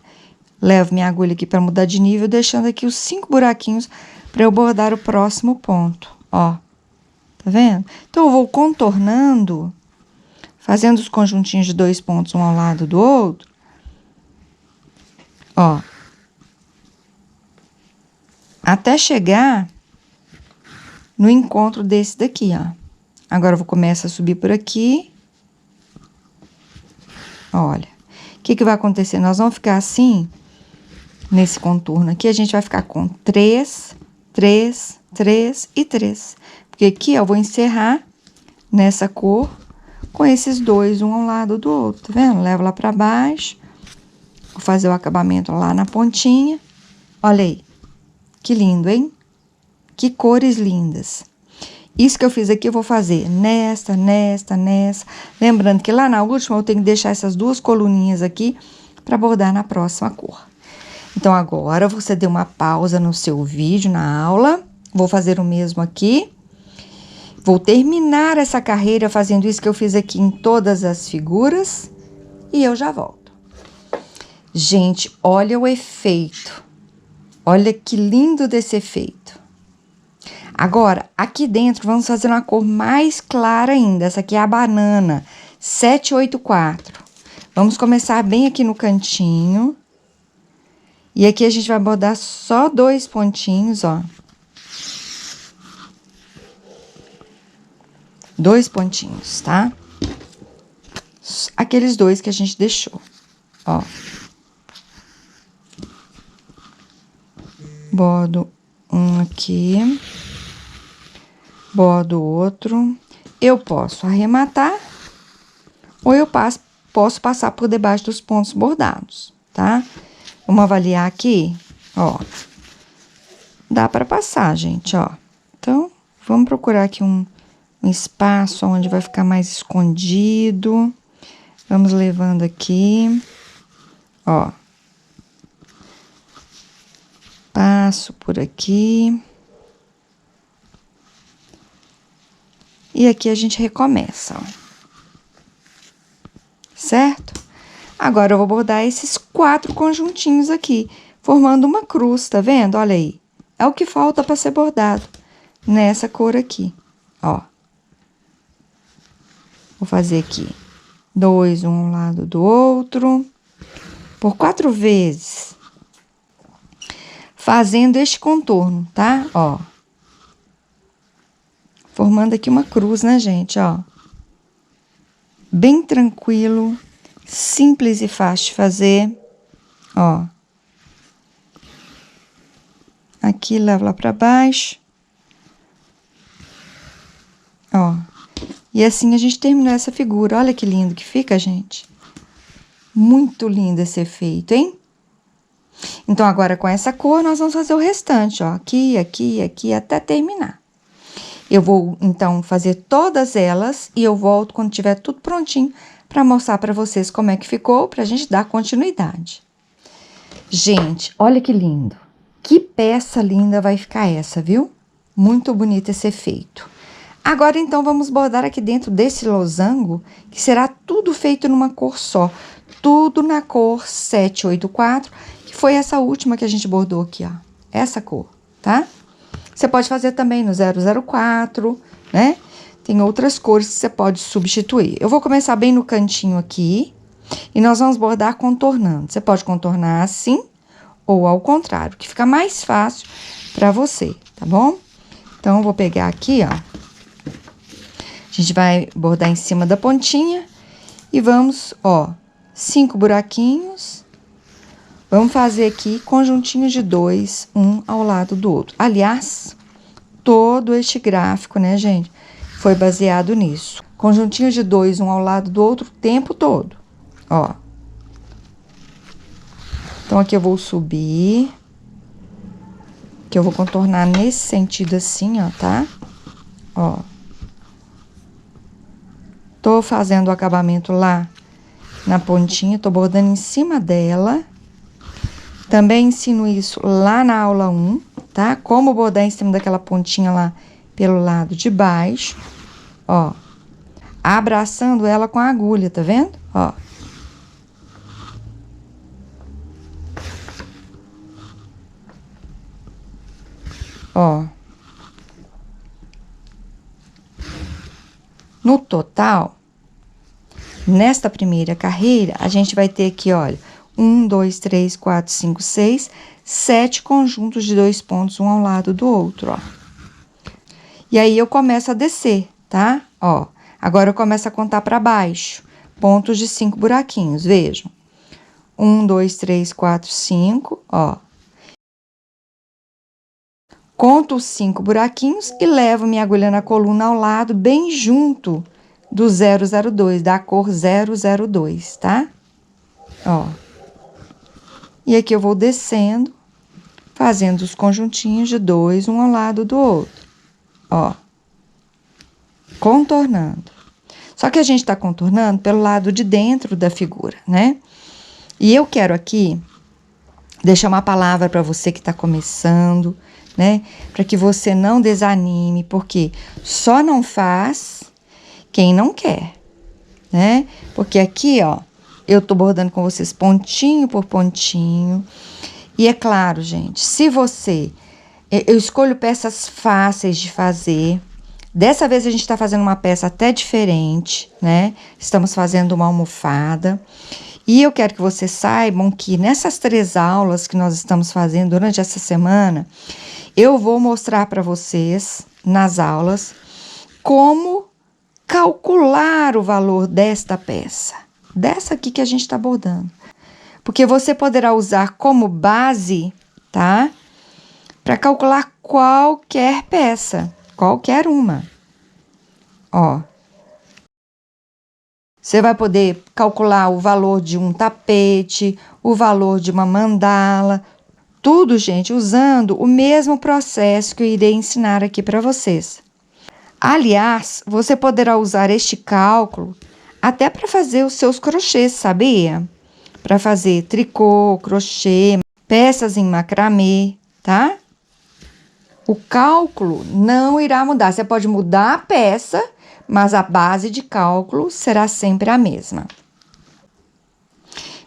levo minha agulha aqui para mudar de nível, deixando aqui os 5 buraquinhos para eu bordar o próximo ponto, ó. Tá vendo? Então, eu vou contornando, fazendo os conjuntinhos de 2 pontos, um ao lado do outro. Ó. Até chegar no encontro desse daqui, ó. Agora, eu vou começar a subir por aqui. Olha. O que vai acontecer? Nós vamos ficar assim, nesse contorno aqui, a gente vai ficar com 3, 3, 3 e 3. Porque aqui, ó, eu vou encerrar nessa cor com esses 2, um ao lado do outro, tá vendo? Levo lá pra baixo, vou fazer o acabamento lá na pontinha. Olha aí, que lindo, hein? Que cores lindas. Isso que eu fiz aqui, eu vou fazer nesta. Lembrando que lá na última, eu tenho que deixar essas 2 coluninhas aqui pra bordar na próxima cor. Então, agora, você deu uma pausa no seu vídeo, na aula. Vou fazer o mesmo aqui. Vou terminar essa carreira fazendo isso que eu fiz aqui em todas as figuras e eu já volto. Gente, olha o efeito. Olha que lindo desse efeito. Agora, aqui dentro, vamos fazer uma cor mais clara ainda. Essa aqui é a banana, 784. Vamos começar bem aqui no cantinho. E aqui a gente vai bordar só 2 pontinhos, ó. 2 pontinhos, tá? Aqueles 2 que a gente deixou, ó. Bordo um aqui. Bordo outro. Eu posso arrematar ou eu posso passar por debaixo dos pontos bordados, tá? Vamos avaliar aqui, ó. Dá pra passar, gente, ó. Então, vamos procurar aqui um espaço onde vai ficar mais escondido. Vamos levando aqui, ó. Passo por aqui. E aqui a gente recomeça, ó. Certo? Agora, eu vou bordar esses 4 conjuntinhos aqui, formando uma cruz, tá vendo? Olha aí. É o que falta para ser bordado nessa cor aqui, ó. Vou fazer aqui 2, um ao lado do outro, por 4 vezes, fazendo este contorno, tá? Ó. Formando aqui uma cruz, né, gente, ó. Bem tranquilo, simples e fácil de fazer, ó. Aqui, levo lá pra baixo. Ó. E assim a gente terminou essa figura. Olha que lindo que fica, gente. Muito lindo esse efeito, hein? Então, agora com essa cor, nós vamos fazer o restante, ó. Aqui, aqui, aqui, até terminar. Eu vou, então, fazer todas elas e eu volto quando tiver tudo prontinho para mostrar para vocês como é que ficou, pra gente dar continuidade. Gente, olha que lindo. Que peça linda vai ficar essa, viu? Muito bonito esse efeito. Agora, então, vamos bordar aqui dentro desse losango, que será tudo feito numa cor só. Tudo na cor 784, que foi essa última que a gente bordou aqui, ó. Essa cor, tá? Você pode fazer também no 004, né? Tem outras cores que você pode substituir. Eu vou começar bem no cantinho aqui, e nós vamos bordar contornando. Você pode contornar assim, ou ao contrário, que fica mais fácil pra você, tá bom? Então, eu vou pegar aqui, ó. A gente vai bordar em cima da pontinha e vamos, ó, 5 buraquinhos. Vamos fazer aqui conjuntinhos de 2, um ao lado do outro. Aliás, todo este gráfico, né, gente, foi baseado nisso. Conjuntinhos de 2, um ao lado do outro o tempo todo, ó. Então, aqui eu vou subir, que eu vou contornar nesse sentido assim, ó, tá? Ó. Tô fazendo o acabamento lá na pontinha, tô bordando em cima dela. Também ensino isso lá na aula 1, tá? Como bordar em cima daquela pontinha lá pelo lado de baixo, ó. Abraçando ela com a agulha, tá vendo? Ó. Ó. No total, nesta primeira carreira, a gente vai ter aqui, olha, 1, 2, 3, 4, 5, 6, 7 conjuntos de 2 pontos, um ao lado do outro, ó. E aí, eu começo a descer, tá? Ó, agora eu começo a contar para baixo, pontos de 5 buraquinhos, vejam. 1, 2, 3, 4, 5, ó. Conto os 5 buraquinhos e levo minha agulha na coluna ao lado, bem junto do 002, da cor 002, tá? Ó. E aqui eu vou descendo, fazendo os conjuntinhos de 2, um ao lado do outro. Ó. Contornando. Só que a gente tá contornando pelo lado de dentro da figura, né? E eu quero aqui deixar uma palavra para você que tá começando, né? Para que você não desanime, porque só não faz quem não quer, né? Porque aqui, ó, eu tô bordando com vocês pontinho por pontinho. E é claro, gente, se você... Eu escolho peças fáceis de fazer. Dessa vez a gente tá fazendo uma peça até diferente, né? Estamos fazendo uma almofada. E eu quero que vocês saibam que nessas 3 aulas que nós estamos fazendo durante essa semana, eu vou mostrar para vocês, nas aulas, como calcular o valor desta peça. Dessa aqui que a gente tá bordando. Porque você poderá usar como base, tá? Para calcular qualquer peça, qualquer uma. Ó. Você vai poder calcular o valor de um tapete, o valor de uma mandala, tudo, gente, usando o mesmo processo que eu irei ensinar aqui para vocês. Aliás, você poderá usar este cálculo até para fazer os seus crochês, sabia? Para fazer tricô, crochê, peças em macramê, tá? O cálculo não irá mudar. Você pode mudar a peça, mas a base de cálculo será sempre a mesma.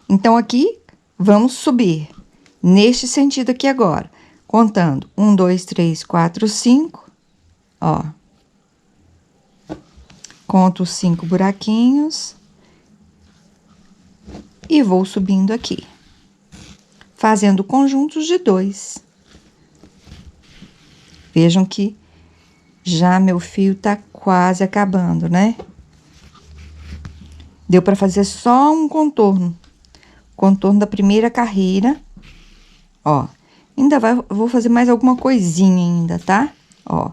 Então, aqui, vamos subir neste sentido aqui agora, contando 1, 2, 3, 4, 5, ó. Conto os 5 buraquinhos e vou subindo aqui, fazendo conjuntos de 2. Vejam que já meu fio tá quase acabando, né? Deu para fazer só um contorno. Contorno da primeira carreira. Ó. Ainda vou fazer mais alguma coisinha ainda, tá? Ó.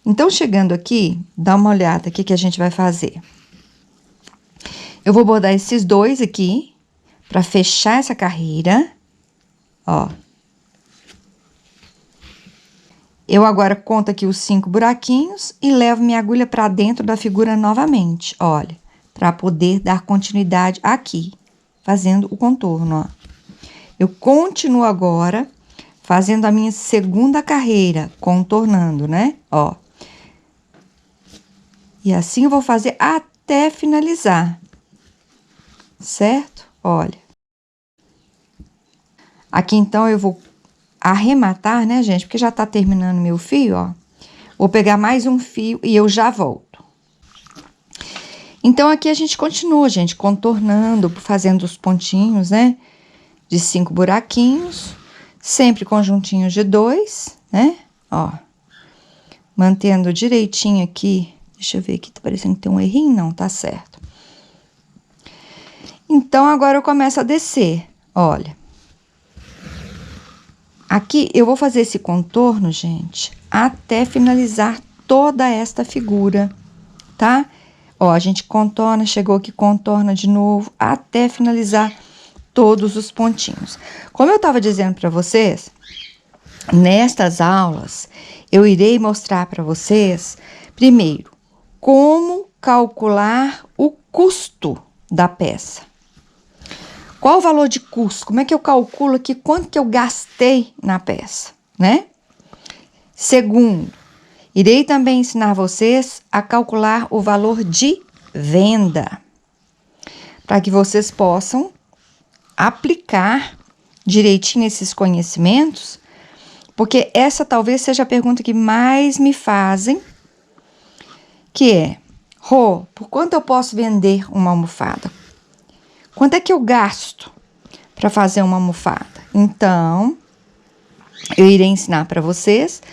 Então, chegando aqui, dá uma olhada aqui que a gente vai fazer. Eu vou bordar esses 2 aqui, para fechar essa carreira. Ó. Eu agora conto aqui os 5 buraquinhos e levo minha agulha para dentro da figura novamente, olha, para poder dar continuidade aqui, fazendo o contorno, ó. Eu continuo agora fazendo a minha segunda carreira, contornando, né? Ó. E assim eu vou fazer até finalizar, certo? Olha. Aqui, então, eu vou arrematar, né, gente? Porque já tá terminando meu fio, ó. Vou pegar mais um fio e eu já volto. Então, aqui a gente continua, gente, contornando, fazendo os pontinhos, né? De 5 buraquinhos. Sempre conjuntinhos de 2, né? Ó. Mantendo direitinho aqui. Deixa eu ver aqui, tá parecendo que tem um errinho. Não, tá certo. Então, agora eu começo a descer, olha. Aqui, eu vou fazer esse contorno, gente, até finalizar toda esta figura, tá? Ó, a gente contorna, chegou aqui, contorna de novo, até finalizar todos os pontinhos. Como eu tava dizendo pra vocês, nestas aulas, eu irei mostrar para vocês, primeiro, como calcular o custo da peça. Qual o valor de custo? Como é que eu calculo aqui quanto que eu gastei na peça, né? Segundo, irei também ensinar vocês a calcular o valor de venda, para que vocês possam aplicar direitinho esses conhecimentos, porque essa talvez seja a pergunta que mais me fazem, que é: Rô, por quanto eu posso vender uma almofada? Quanto é que eu gasto para fazer uma almofada? Então, eu irei ensinar para vocês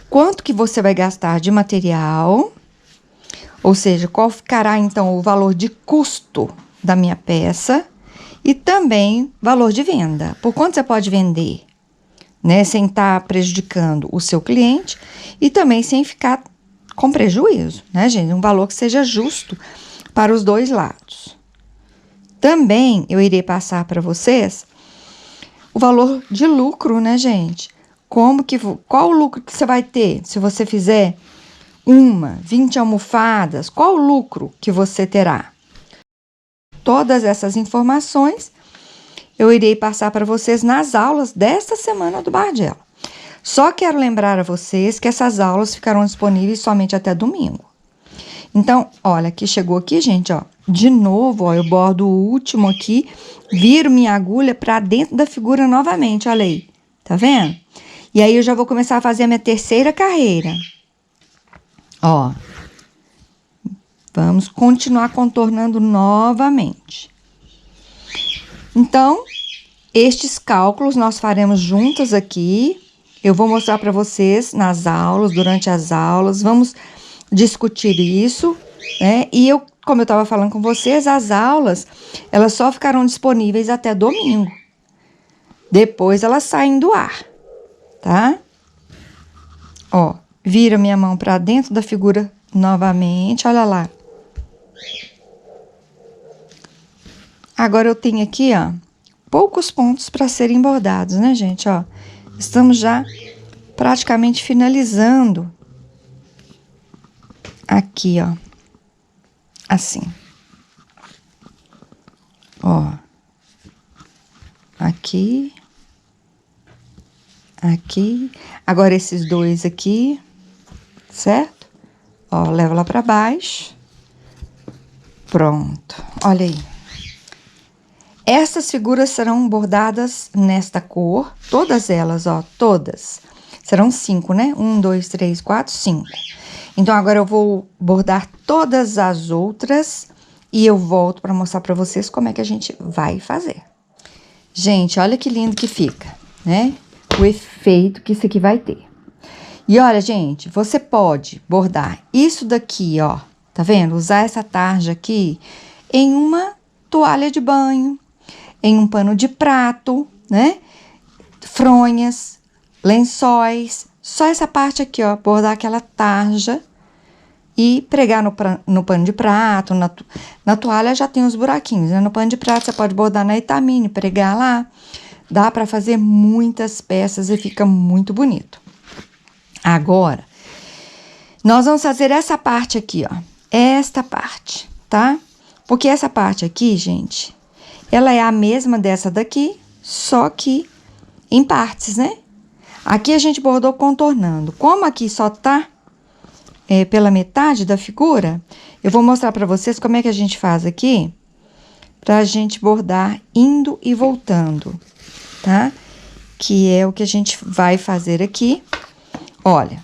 quanto que você vai gastar de material, ou seja, qual ficará então o valor de custo da minha peça e também valor de venda. Por quanto você pode vender, né, sem estar prejudicando o seu cliente e também sem ficar com prejuízo, né, gente? Um valor que seja justo para os dois lados. Também eu irei passar para vocês o valor de lucro, né, gente? Qual o lucro que você vai ter se você fizer 20 almofadas? Qual o lucro que você terá? Todas essas informações eu irei passar para vocês nas aulas desta semana do Bargello. Só quero lembrar a vocês que essas aulas ficarão disponíveis somente até domingo. Então, olha, aqui chegou aqui, gente, ó. De novo, ó, eu bordo o último aqui, viro minha agulha para dentro da figura novamente, olha aí. Tá vendo? E aí eu já vou começar a fazer a minha terceira carreira. Ó. Vamos continuar contornando novamente. Então, estes cálculos nós faremos juntas aqui. Eu vou mostrar para vocês nas aulas, durante as aulas. Vamos discutir isso, né? E eu, como eu estava falando com vocês, as aulas, elas só ficarão disponíveis até domingo. Depois elas saem do ar, tá? Ó, vira minha mão para dentro da figura novamente, olha lá. Agora eu tenho aqui, ó, poucos pontos para serem bordados, né, gente? Ó, estamos já praticamente finalizando aqui, ó, assim, ó, aqui, agora esses dois aqui, certo? Ó, leva lá pra baixo, pronto, olha aí. Essas figuras serão bordadas nesta cor, todas elas, ó, todas, serão 5, né? 1, 2, 3, 4, 5. Então, agora eu vou bordar todas as outras e eu volto para mostrar para vocês como é que a gente vai fazer. Gente, olha que lindo que fica, né? O efeito que isso aqui vai ter. E olha, gente, você pode bordar isso daqui, ó, tá vendo? Usar essa tarja aqui em uma toalha de banho, em um pano de prato, né? Fronhas, lençóis, só essa parte aqui, ó, bordar aquela tarja e pregar no pano de prato, na toalha já tem os buraquinhos, né? No pano de prato você pode bordar na etamine, pregar lá. Dá para fazer muitas peças e fica muito bonito. Agora, nós vamos fazer essa parte aqui, ó. Esta parte, tá? Porque essa parte aqui, gente, ela é a mesma dessa daqui, só que em partes, né? Aqui a gente bordou contornando. Como aqui só tá pela metade da figura, eu vou mostrar para vocês como é que a gente faz aqui pra gente bordar indo e voltando, tá? Que é o que a gente vai fazer aqui. Olha,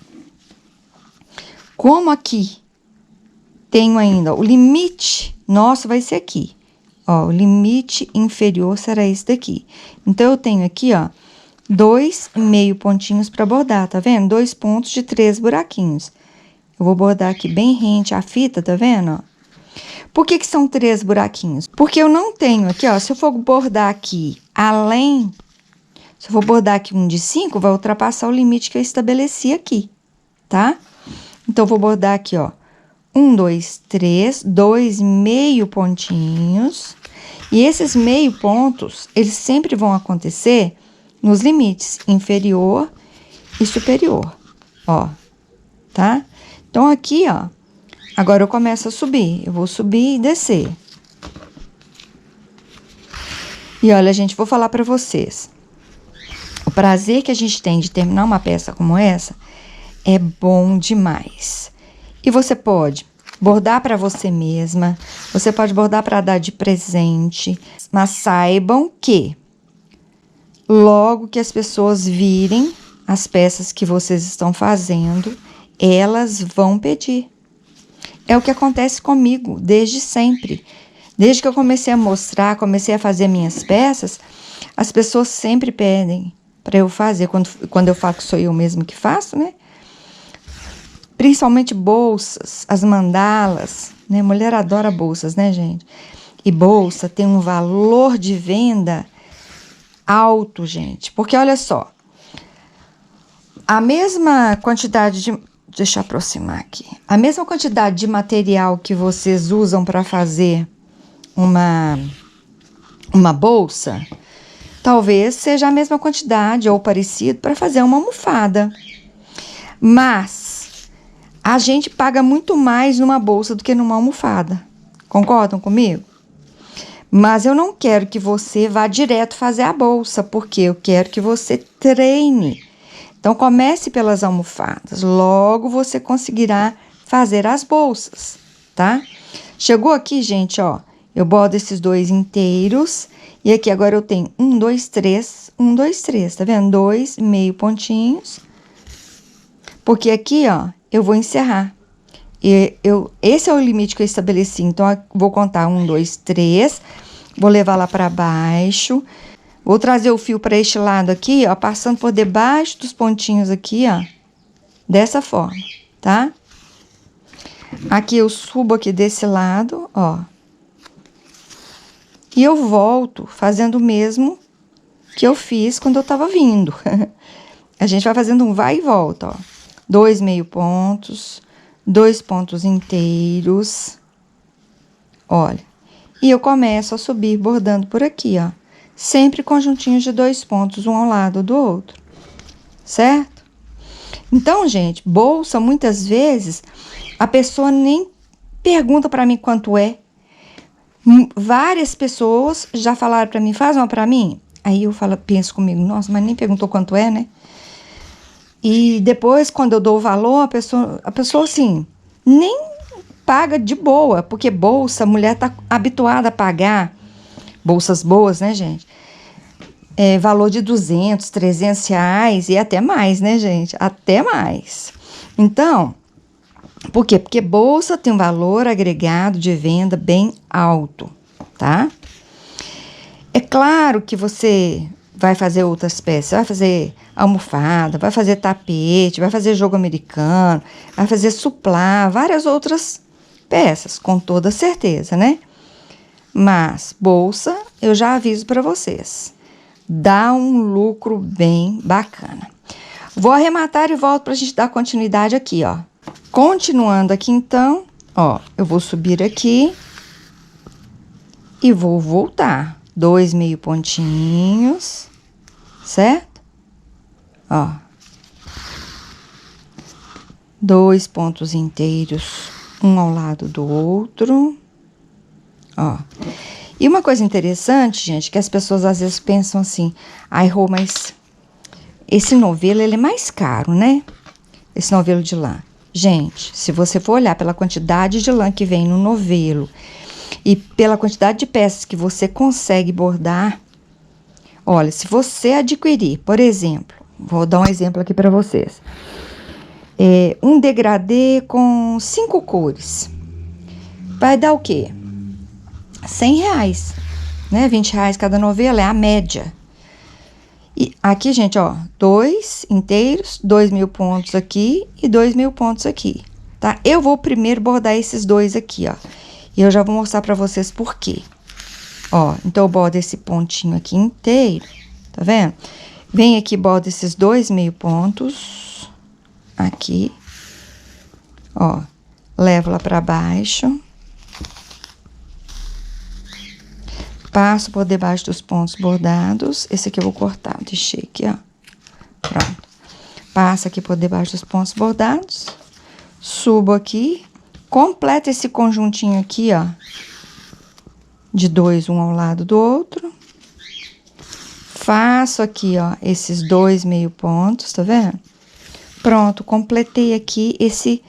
como aqui tenho ainda o limite nosso vai ser aqui, ó, o limite inferior será esse daqui. Então, eu tenho aqui, ó, 2 meio pontinhos para bordar, tá vendo? 2 pontos de 3 buraquinhos. Eu vou bordar aqui bem rente à fita, tá vendo, ó? Por que são 3 buraquinhos? Porque eu não tenho aqui, ó, se eu for bordar aqui além, se eu for bordar aqui um de 5, vai ultrapassar o limite que eu estabeleci aqui, tá? Então, eu vou bordar aqui, ó, 1, 2, 3, 2 meio pontinhos. E esses meio pontos, eles sempre vão acontecer nos limites inferior e superior, ó, tá? Então, aqui, ó, agora eu começo a subir. Eu vou subir e descer. E olha, gente, vou falar pra vocês. O prazer que a gente tem de terminar uma peça como essa é bom demais. E você pode bordar para você mesma, você pode bordar para dar de presente, mas saibam que logo que as pessoas virem as peças que vocês estão fazendo, elas vão pedir. É o que acontece comigo desde sempre. Desde que eu comecei a mostrar, comecei a fazer minhas peças, as pessoas sempre pedem para eu fazer. Quando eu falo que sou eu mesmo que faço, né? Principalmente bolsas, as mandalas, né? Mulher adora bolsas, né, gente? E bolsa tem um valor de venda alto, gente. Porque olha só, a mesma quantidade de... Deixa eu aproximar aqui. A mesma quantidade de material que vocês usam para fazer uma bolsa, talvez seja a mesma quantidade ou parecido para fazer uma almofada. Mas a gente paga muito mais numa bolsa do que numa almofada. Concordam comigo? Mas eu não quero que você vá direto fazer a bolsa, porque eu quero que você treine. Então, comece pelas almofadas. Logo, você conseguirá fazer as bolsas, tá? Chegou aqui, gente, ó. Eu bordo esses 2 inteiros. E aqui agora eu tenho 1, 2, 3. 1, 2, 3. Tá vendo? 2 meio pontinhos. Porque aqui, ó, eu vou encerrar. Esse é o limite que eu estabeleci. Então, eu vou contar 1, 2, 3. Vou levar lá pra baixo. Vou trazer o fio para este lado aqui, ó, passando por debaixo dos pontinhos aqui, ó. Dessa forma, tá? Aqui eu subo aqui desse lado, ó. E eu volto fazendo o mesmo que eu fiz quando eu tava vindo. A gente vai fazendo um vai e volta, ó. 2 meio pontos, 2 pontos inteiros. Olha. E eu começo a subir bordando por aqui, ó. Sempre conjuntinhos de 2 pontos, um ao lado do outro, certo? Então, gente, bolsa, muitas vezes, a pessoa nem pergunta para mim quanto é. Várias pessoas já falaram para mim, faz uma para mim? Aí eu penso comigo, nossa, mas nem perguntou quanto é, né? E depois, quando eu dou o valor, a pessoa assim, nem paga de boa, porque bolsa, a mulher tá habituada a pagar. Bolsas boas, né, gente? Valor de 200, 300 reais e até mais, né, gente? Até mais. Então, por quê? Porque bolsa tem um valor agregado de venda bem alto, tá? É claro que você vai fazer outras peças, vai fazer almofada, vai fazer tapete, vai fazer jogo americano, vai fazer suplá, várias outras peças, com toda certeza, né? Mas bolsa, eu já aviso para vocês, dá um lucro bem bacana. Vou arrematar e volto para a gente dar continuidade aqui, ó. Continuando aqui, então, ó, eu vou subir aqui e vou voltar. 2 meio pontinhos, certo? Ó. 2 pontos inteiros, um ao lado do outro. Ó. E uma coisa interessante, gente, que as pessoas às vezes pensam assim, ai, Rô, mas esse novelo, ele é mais caro, né? Esse novelo de lã. Gente, se você for olhar pela quantidade de lã que vem no novelo e pela quantidade de peças que você consegue bordar, olha, se você adquirir, por exemplo, vou dar um exemplo aqui para vocês. Um degradê com 5 cores. Vai dar o quê? 100 reais, né? 20 reais cada novela, é a média. E aqui, gente, ó, 2 inteiros, 2 mil pontos aqui e 2 mil pontos aqui, tá? Eu vou primeiro bordar esses 2 aqui, ó. E eu já vou mostrar pra vocês por quê. Ó, então eu bordo esse pontinho aqui inteiro, tá vendo? Vem aqui, bordo esses 2 meio pontos, aqui, ó, levo lá pra baixo. Passo por debaixo dos pontos bordados. Esse aqui eu vou cortar, deixei aqui, ó. Pronto. Passa aqui por debaixo dos pontos bordados. Subo aqui. Completa esse conjuntinho aqui, ó. De 2, um ao lado do outro. Faço aqui, ó, esses 2 meio pontos, tá vendo? Pronto, completei aqui esse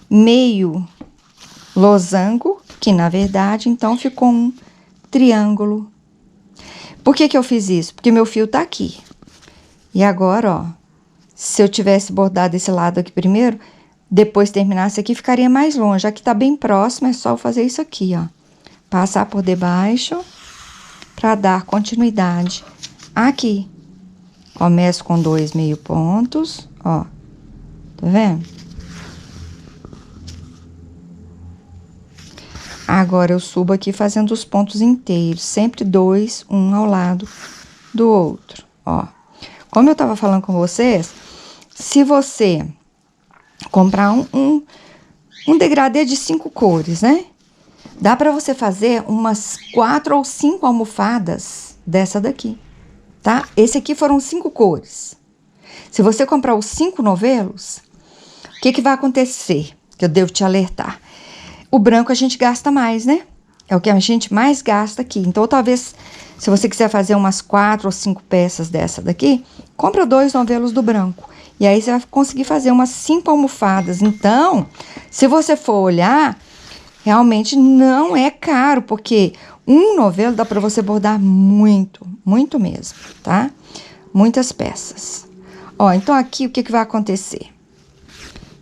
meio losango, que na verdade, então, ficou um triângulo. Por que que eu fiz isso? Porque meu fio tá aqui. E agora, ó, se eu tivesse bordado esse lado aqui primeiro, depois terminasse aqui, ficaria mais longe. Aqui tá bem próximo, é só eu fazer isso aqui, ó. Passar por debaixo para dar continuidade aqui. Começo com 2 meio pontos, ó. Tá vendo? Agora, eu subo aqui fazendo os pontos inteiros. Sempre 2, um ao lado do outro, ó. Como eu tava falando com vocês, se você comprar um degradê de 5 cores, né? Dá pra você fazer umas 4 ou 5 almofadas dessa daqui, tá? Esse aqui foram 5 cores. Se você comprar os 5 novelos, o que que vai acontecer? Que eu devo te alertar. O branco a gente gasta mais, né? É o que a gente mais gasta aqui. Então, talvez, se você quiser fazer umas 4 ou 5 peças dessa daqui, compra 2 novelos do branco. E aí, você vai conseguir fazer umas 5 almofadas. Então, se você for olhar, realmente não é caro, porque um novelo dá pra você bordar muito, muito mesmo, tá? Muitas peças. Ó, então aqui o que que vai acontecer?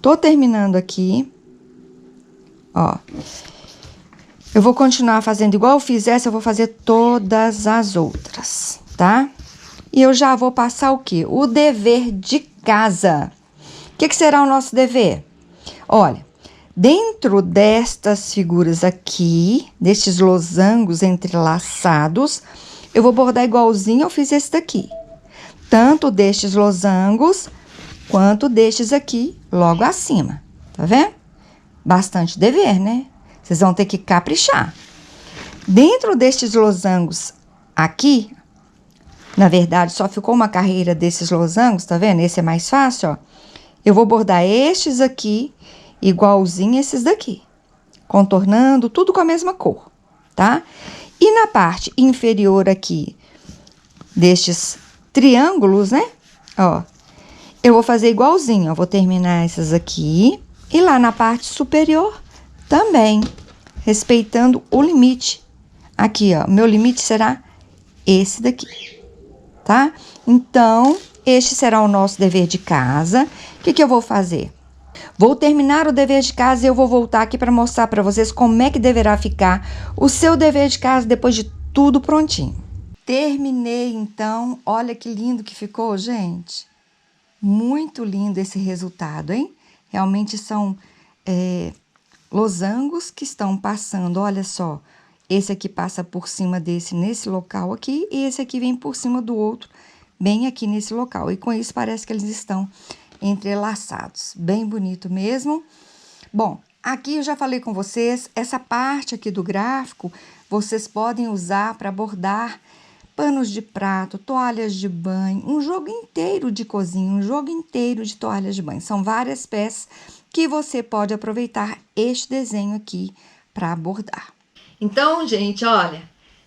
Tô terminando aqui, ó. Eu vou continuar fazendo igual eu fiz essa, eu vou fazer todas as outras, tá? E eu já vou passar o quê? O dever de casa. O que que será o nosso dever? Olha, dentro destas figuras aqui, destes losangos entrelaçados, eu vou bordar igualzinho eu fiz esse daqui. Tanto destes losangos, quanto destes aqui, logo acima. Tá vendo? Bastante dever, né? Vocês vão ter que caprichar. Dentro destes losangos aqui, na verdade, só ficou uma carreira desses losangos, tá vendo? Esse é mais fácil, ó. Eu vou bordar estes aqui, igualzinho esses daqui. Contornando, tudo com a mesma cor, tá? E na parte inferior aqui, destes triângulos, né? Ó, eu vou fazer igualzinho, ó. Vou terminar essas aqui. E lá na parte superior, também, respeitando o limite. Aqui, ó, meu limite será esse daqui, tá? Então, este será o nosso dever de casa. O que que eu vou fazer? Vou terminar o dever de casa e eu vou voltar aqui para mostrar para vocês como é que deverá ficar o seu dever de casa depois de tudo prontinho. Terminei, então. Olha que lindo que ficou, gente. Muito lindo esse resultado, hein? Realmente são losangos que estão passando, olha só. Esse aqui passa por cima desse nesse local aqui e esse aqui vem por cima do outro, bem aqui nesse local. E com isso parece que eles estão entrelaçados. Bem bonito mesmo. Bom, aqui eu já falei com vocês, essa parte aqui do gráfico, vocês podem usar para bordar panos de prato, toalhas de banho, um jogo inteiro de cozinha, um jogo inteiro de toalhas de banho. São várias peças que você pode aproveitar este desenho aqui para bordar. Então, gente, olha,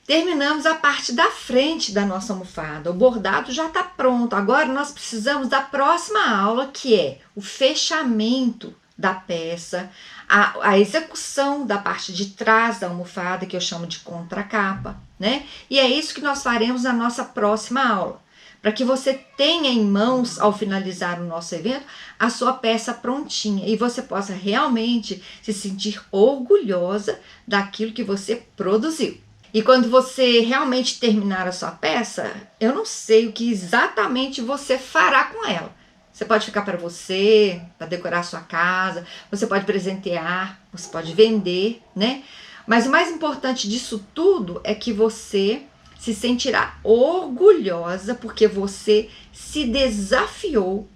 terminamos a parte da frente da nossa almofada. O bordado já está pronto. Agora nós precisamos da próxima aula, que é o fechamento da peça, a execução da parte de trás da almofada, que eu chamo de contracapa, né? E é isso que nós faremos na nossa próxima aula, para que você tenha em mãos, ao finalizar o nosso evento, a sua peça prontinha e você possa realmente se sentir orgulhosa daquilo que você produziu. E quando você realmente terminar a sua peça, eu não sei o que exatamente você fará com ela. Você pode ficar para você, para decorar a sua casa, você pode presentear, você pode vender, né? Mas o mais importante disso tudo é que você se sentirá orgulhosa porque você se desafiou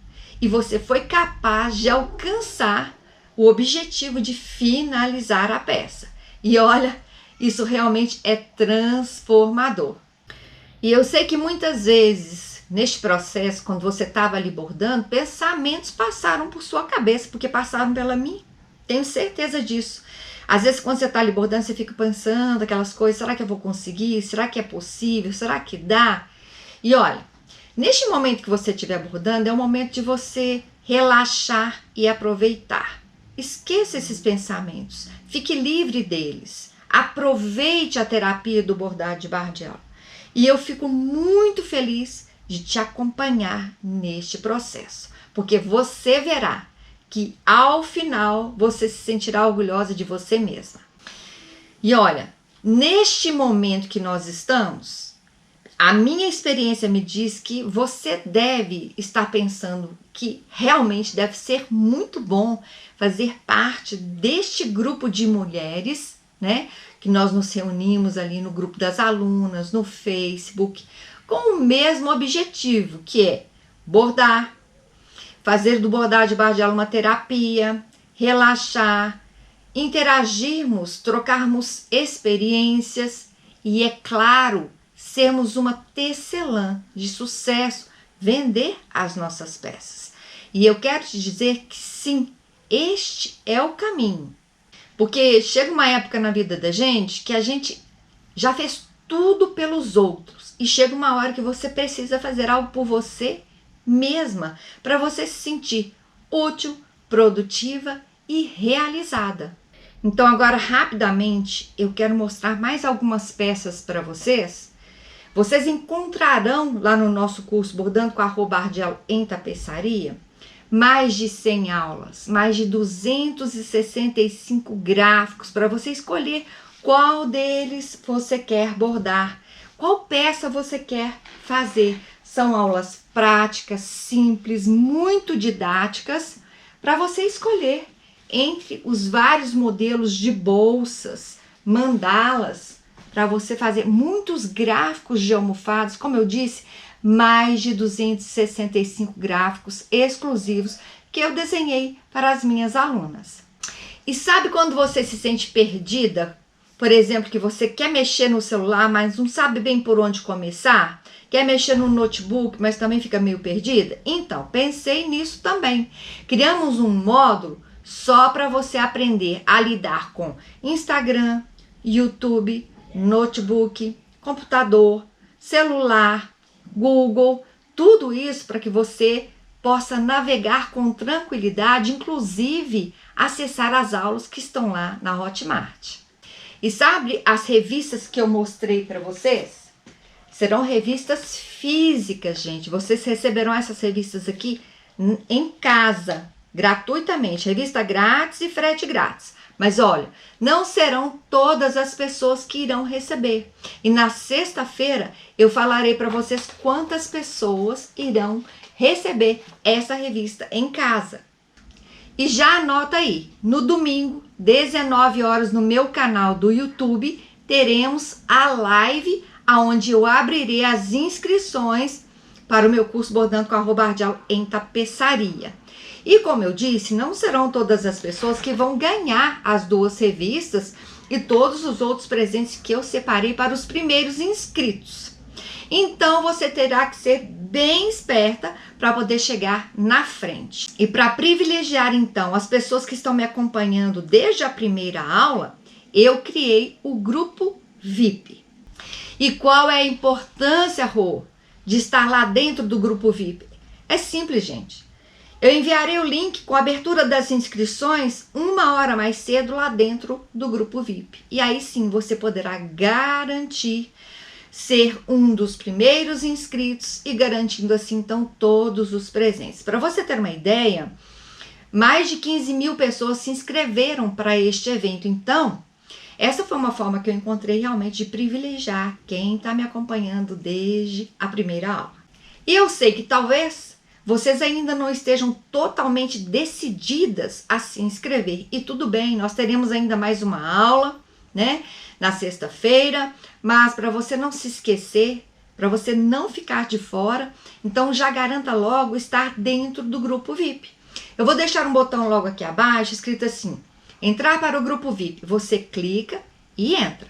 e você foi capaz de alcançar o objetivo de finalizar a peça. E olha, isso realmente é transformador. E eu sei que muitas vezes neste processo, quando você estava ali bordando, pensamentos passaram por sua cabeça, porque passaram pela minha. Tenho certeza disso. Às vezes, quando você está ali bordando, você fica pensando aquelas coisas, será que eu vou conseguir? Será que é possível? Será que dá? E olha, neste momento que você estiver bordando, é o momento de você relaxar e aproveitar. Esqueça esses pensamentos, fique livre deles. Aproveite a terapia do bordado de Bardial. E eu fico muito feliz de te acompanhar neste processo, porque você verá que ao final você se sentirá orgulhosa de você mesma. E olha, neste momento que nós estamos, a minha experiência me diz que você deve estar pensando que realmente deve ser muito bom fazer parte deste grupo de mulheres, né? Que nós nos reunimos ali no grupo das alunas, no Facebook, com o mesmo objetivo, que é bordar, fazer do bordado de Bardial uma terapia, relaxar, interagirmos, trocarmos experiências e, é claro, sermos uma tecelã de sucesso, vender as nossas peças. E eu quero te dizer que sim, este é o caminho. Porque chega uma época na vida da gente que a gente já fez tudo pelos outros. E chega uma hora que você precisa fazer algo por você mesma, para você se sentir útil, produtiva e realizada. Então agora, rapidamente, eu quero mostrar mais algumas peças para vocês. Vocês encontrarão lá no nosso curso Bordando com a Rô Bardial em Tapeçaria mais de 100 aulas, mais de 265 gráficos para você escolher qual deles você quer bordar, qual peça você quer fazer. São aulas práticas, simples, muito didáticas, para você escolher entre os vários modelos de bolsas, mandalas, para você fazer muitos gráficos de almofadas, como eu disse, mais de 265 gráficos exclusivos que eu desenhei para as minhas alunas. E sabe quando você se sente perdida? Por exemplo, que você quer mexer no celular, mas não sabe bem por onde começar? Quer mexer no notebook, mas também fica meio perdida? Então, pensei nisso também. Criamos um módulo só para você aprender a lidar com Instagram, YouTube, notebook, computador, celular, Google, tudo isso para que você possa navegar com tranquilidade, inclusive acessar as aulas que estão lá na Hotmart. E sabe as revistas que eu mostrei para vocês? Serão revistas físicas, gente. Vocês receberão essas revistas aqui em casa, gratuitamente. Revista grátis e frete grátis. Mas olha, não serão todas as pessoas que irão receber. E na sexta-feira eu falarei para vocês quantas pessoas irão receber essa revista em casa. E já anota aí, no domingo, 19 horas, no meu canal do YouTube, teremos a live onde eu abrirei as inscrições para o meu curso Bordando com a Rô Bardial em Tapeçaria. E como eu disse, não serão todas as pessoas que vão ganhar as duas revistas e todos os outros presentes que eu separei para os primeiros inscritos. Então você terá que ser bem esperta para poder chegar na frente. E para privilegiar então as pessoas que estão me acompanhando desde a primeira aula, eu criei o grupo VIP. E qual é a importância, Rô, de estar lá dentro do grupo VIP? É simples, gente. Eu enviarei o link com a abertura das inscrições 1 hora mais cedo lá dentro do grupo VIP. E aí sim você poderá garantir ser um dos primeiros inscritos e garantindo assim então todos os presentes. Para você ter uma ideia, mais de 15 mil pessoas se inscreveram para este evento. Então, essa foi uma forma que eu encontrei realmente de privilegiar quem está me acompanhando desde a primeira aula. E eu sei que talvez vocês ainda não estejam totalmente decididas a se inscrever. E tudo bem, nós teremos ainda mais uma aula, né, na sexta-feira. Mas para você não se esquecer, para você não ficar de fora, então já garanta logo estar dentro do grupo VIP. Eu vou deixar um botão logo aqui abaixo, escrito assim, entrar para o grupo VIP. Você clica e entra.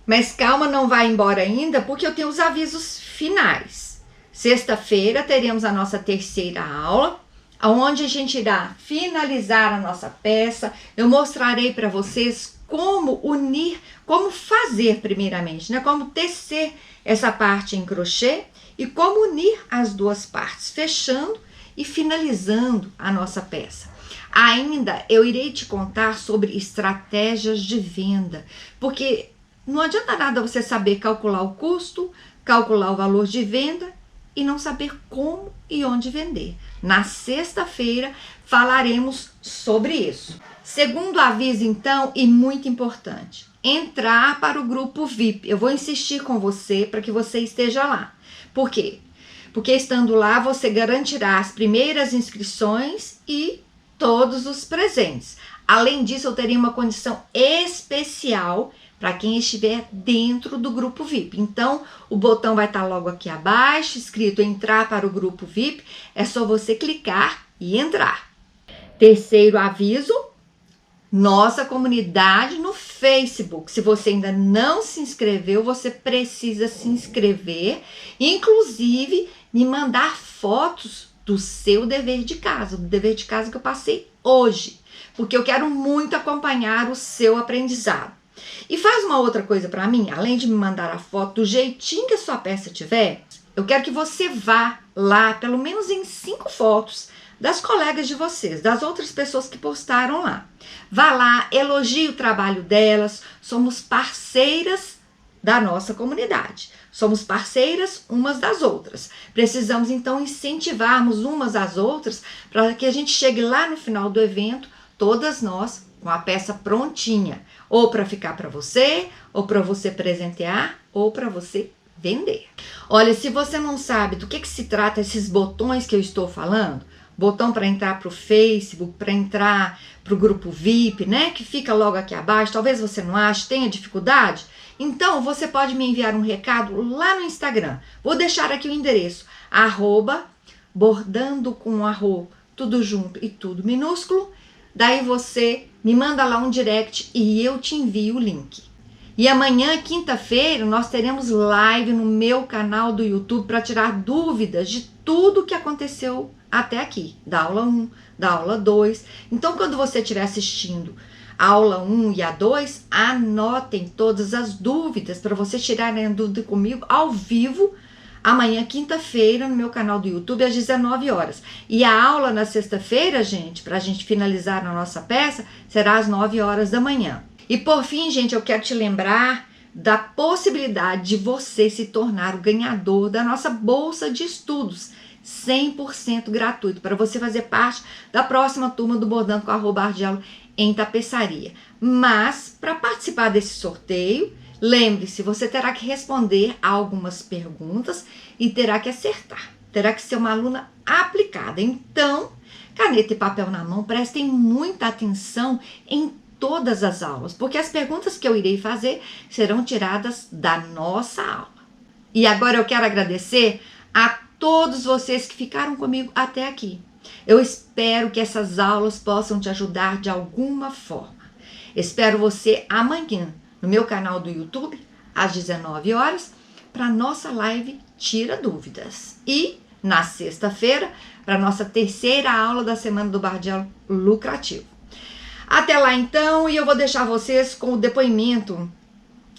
Mas calma, não vai embora ainda, porque eu tenho os avisos finais. Sexta-feira teremos a nossa terceira aula, onde a gente irá finalizar a nossa peça. Eu mostrarei para vocês como unir, como fazer primeiramente, né? Como tecer essa parte em crochê e como unir as duas partes, fechando e finalizando a nossa peça. Ainda eu irei te contar sobre estratégias de venda, porque não adianta nada você saber calcular o custo, calcular o valor de venda e não saber como e onde vender. Na sexta-feira falaremos sobre isso. Segundo aviso, então, e muito importante, entrar para o grupo VIP. Eu vou insistir com você para que você esteja lá. Por quê? Porque estando lá você garantirá as primeiras inscrições e todos os presentes. Além disso, eu teria uma condição especial para quem estiver dentro do grupo VIP. Então, o botão vai estar logo aqui abaixo, escrito entrar para o grupo VIP. É só você clicar e entrar. Terceiro aviso, nossa comunidade no Facebook. Se você ainda não se inscreveu, você precisa se inscrever, inclusive me mandar fotos do seu dever de casa, do dever de casa que eu passei hoje, porque eu quero muito acompanhar o seu aprendizado. E faz uma outra coisa para mim, além de me mandar a foto do jeitinho que a sua peça tiver, eu quero que você vá lá, pelo menos em 5 fotos das colegas de vocês, das outras pessoas que postaram lá. Vá lá, elogie o trabalho delas, somos parceiras da nossa comunidade. Somos parceiras umas das outras. Precisamos, então, incentivarmos umas às outras para que a gente chegue lá no final do evento, todas nós, com a peça prontinha. Ou para ficar para você, ou para você presentear, ou para você vender. Olha, se você não sabe do que se trata esses botões que eu estou falando, botão para entrar para o Facebook, para entrar para o grupo VIP, né? Que fica logo aqui abaixo. Talvez você não ache, tenha dificuldade. Então, você pode me enviar um recado lá no Instagram. Vou deixar aqui o endereço, @bordando com arro, tudo junto e tudo minúsculo. Daí você me manda lá um direct e eu te envio o link. E amanhã, quinta-feira, nós teremos live no meu canal do YouTube para tirar dúvidas de tudo que aconteceu até aqui, da aula 1, da aula 2. Então, quando você estiver assistindo a aula 1 e a 2, anotem todas as dúvidas para você tirarem a dúvida comigo ao vivo, amanhã, quinta-feira, no meu canal do YouTube, às 19 horas. E a aula na sexta-feira, gente, para a gente finalizar a nossa peça, será às 9 horas da manhã. E por fim, gente, eu quero te lembrar da possibilidade de você se tornar o ganhador da nossa bolsa de estudos, 100% gratuito, para você fazer parte da próxima turma do Bordando com Arro Bardiello em tapeçaria. Mas, para participar desse sorteio, lembre-se, você terá que responder a algumas perguntas e terá que acertar. Terá que ser uma aluna aplicada. Então, caneta e papel na mão, prestem muita atenção em todas as aulas, porque as perguntas que eu irei fazer serão tiradas da nossa aula. E agora eu quero agradecer a todos vocês que ficaram comigo até aqui. Eu espero que essas aulas possam te ajudar de alguma forma. Espero você amanhã no meu canal do YouTube, às 19 horas, para nossa live Tira Dúvidas. E na sexta-feira, para nossa terceira aula da Semana do Bardiello Lucrativo. Até lá então, e eu vou deixar vocês com o depoimento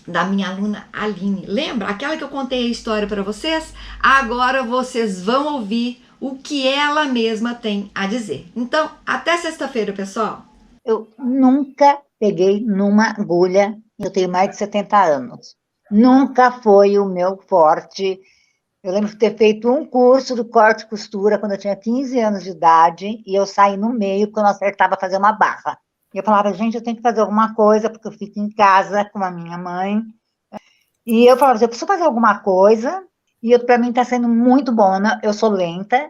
da minha aluna Aline. Lembra? Aquela que eu contei a história para vocês? Agora vocês vão ouvir o que ela mesma tem a dizer. Então, até sexta-feira, pessoal. Eu nunca peguei numa agulha, eu tenho mais de 70 anos. Nunca foi o meu forte. Eu lembro de ter feito um curso do corte e costura quando eu tinha 15 anos de idade, e eu saí no meio quando eu acertava fazer uma barra. E eu falava, gente, eu tenho que fazer alguma coisa, porque eu fico em casa com a minha mãe. E eu falava, eu preciso fazer alguma coisa, e para mim está sendo muito bom. Eu sou lenta,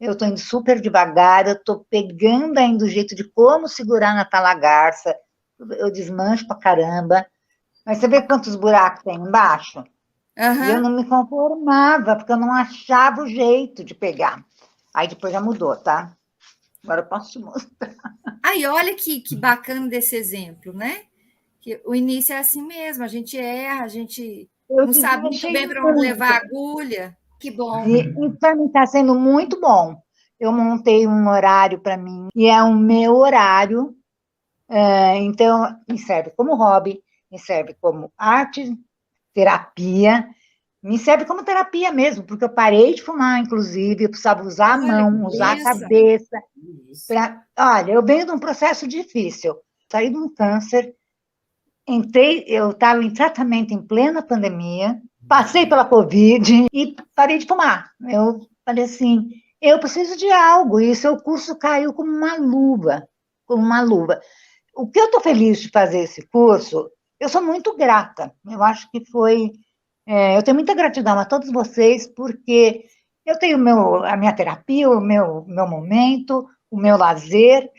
eu estou indo super devagar, eu estou pegando ainda o jeito de como segurar na talagarça, eu desmancho pra caramba. Mas você vê quantos buracos tem embaixo? E eu não me conformava, porque eu não achava o jeito de pegar. Aí depois já mudou, tá? Agora eu posso te mostrar. Aí, olha que bacana desse exemplo, né? Que o início é assim mesmo, a gente erra, a gente não sabe muito bem para onde levar a agulha. Que bom. E para mim está sendo muito bom. Eu montei um horário para mim, e é o meu horário, então me serve como hobby, me serve como arte, terapia, me serve como terapia mesmo, porque eu parei de fumar, inclusive, eu precisava usar a Olha, mão, que usar a benção. cabeça. Olha, eu venho de um processo difícil, saí de um câncer, eu estava em tratamento em plena pandemia, passei pela Covid e parei de fumar. Eu falei assim, eu preciso de algo, e seu curso caiu como uma luva, como uma luva. O que eu estou feliz de fazer esse curso, eu sou muito grata. Eu acho que foi... eu tenho muita gratidão a todos vocês, porque eu tenho a minha terapia, o meu momento, o meu lazer,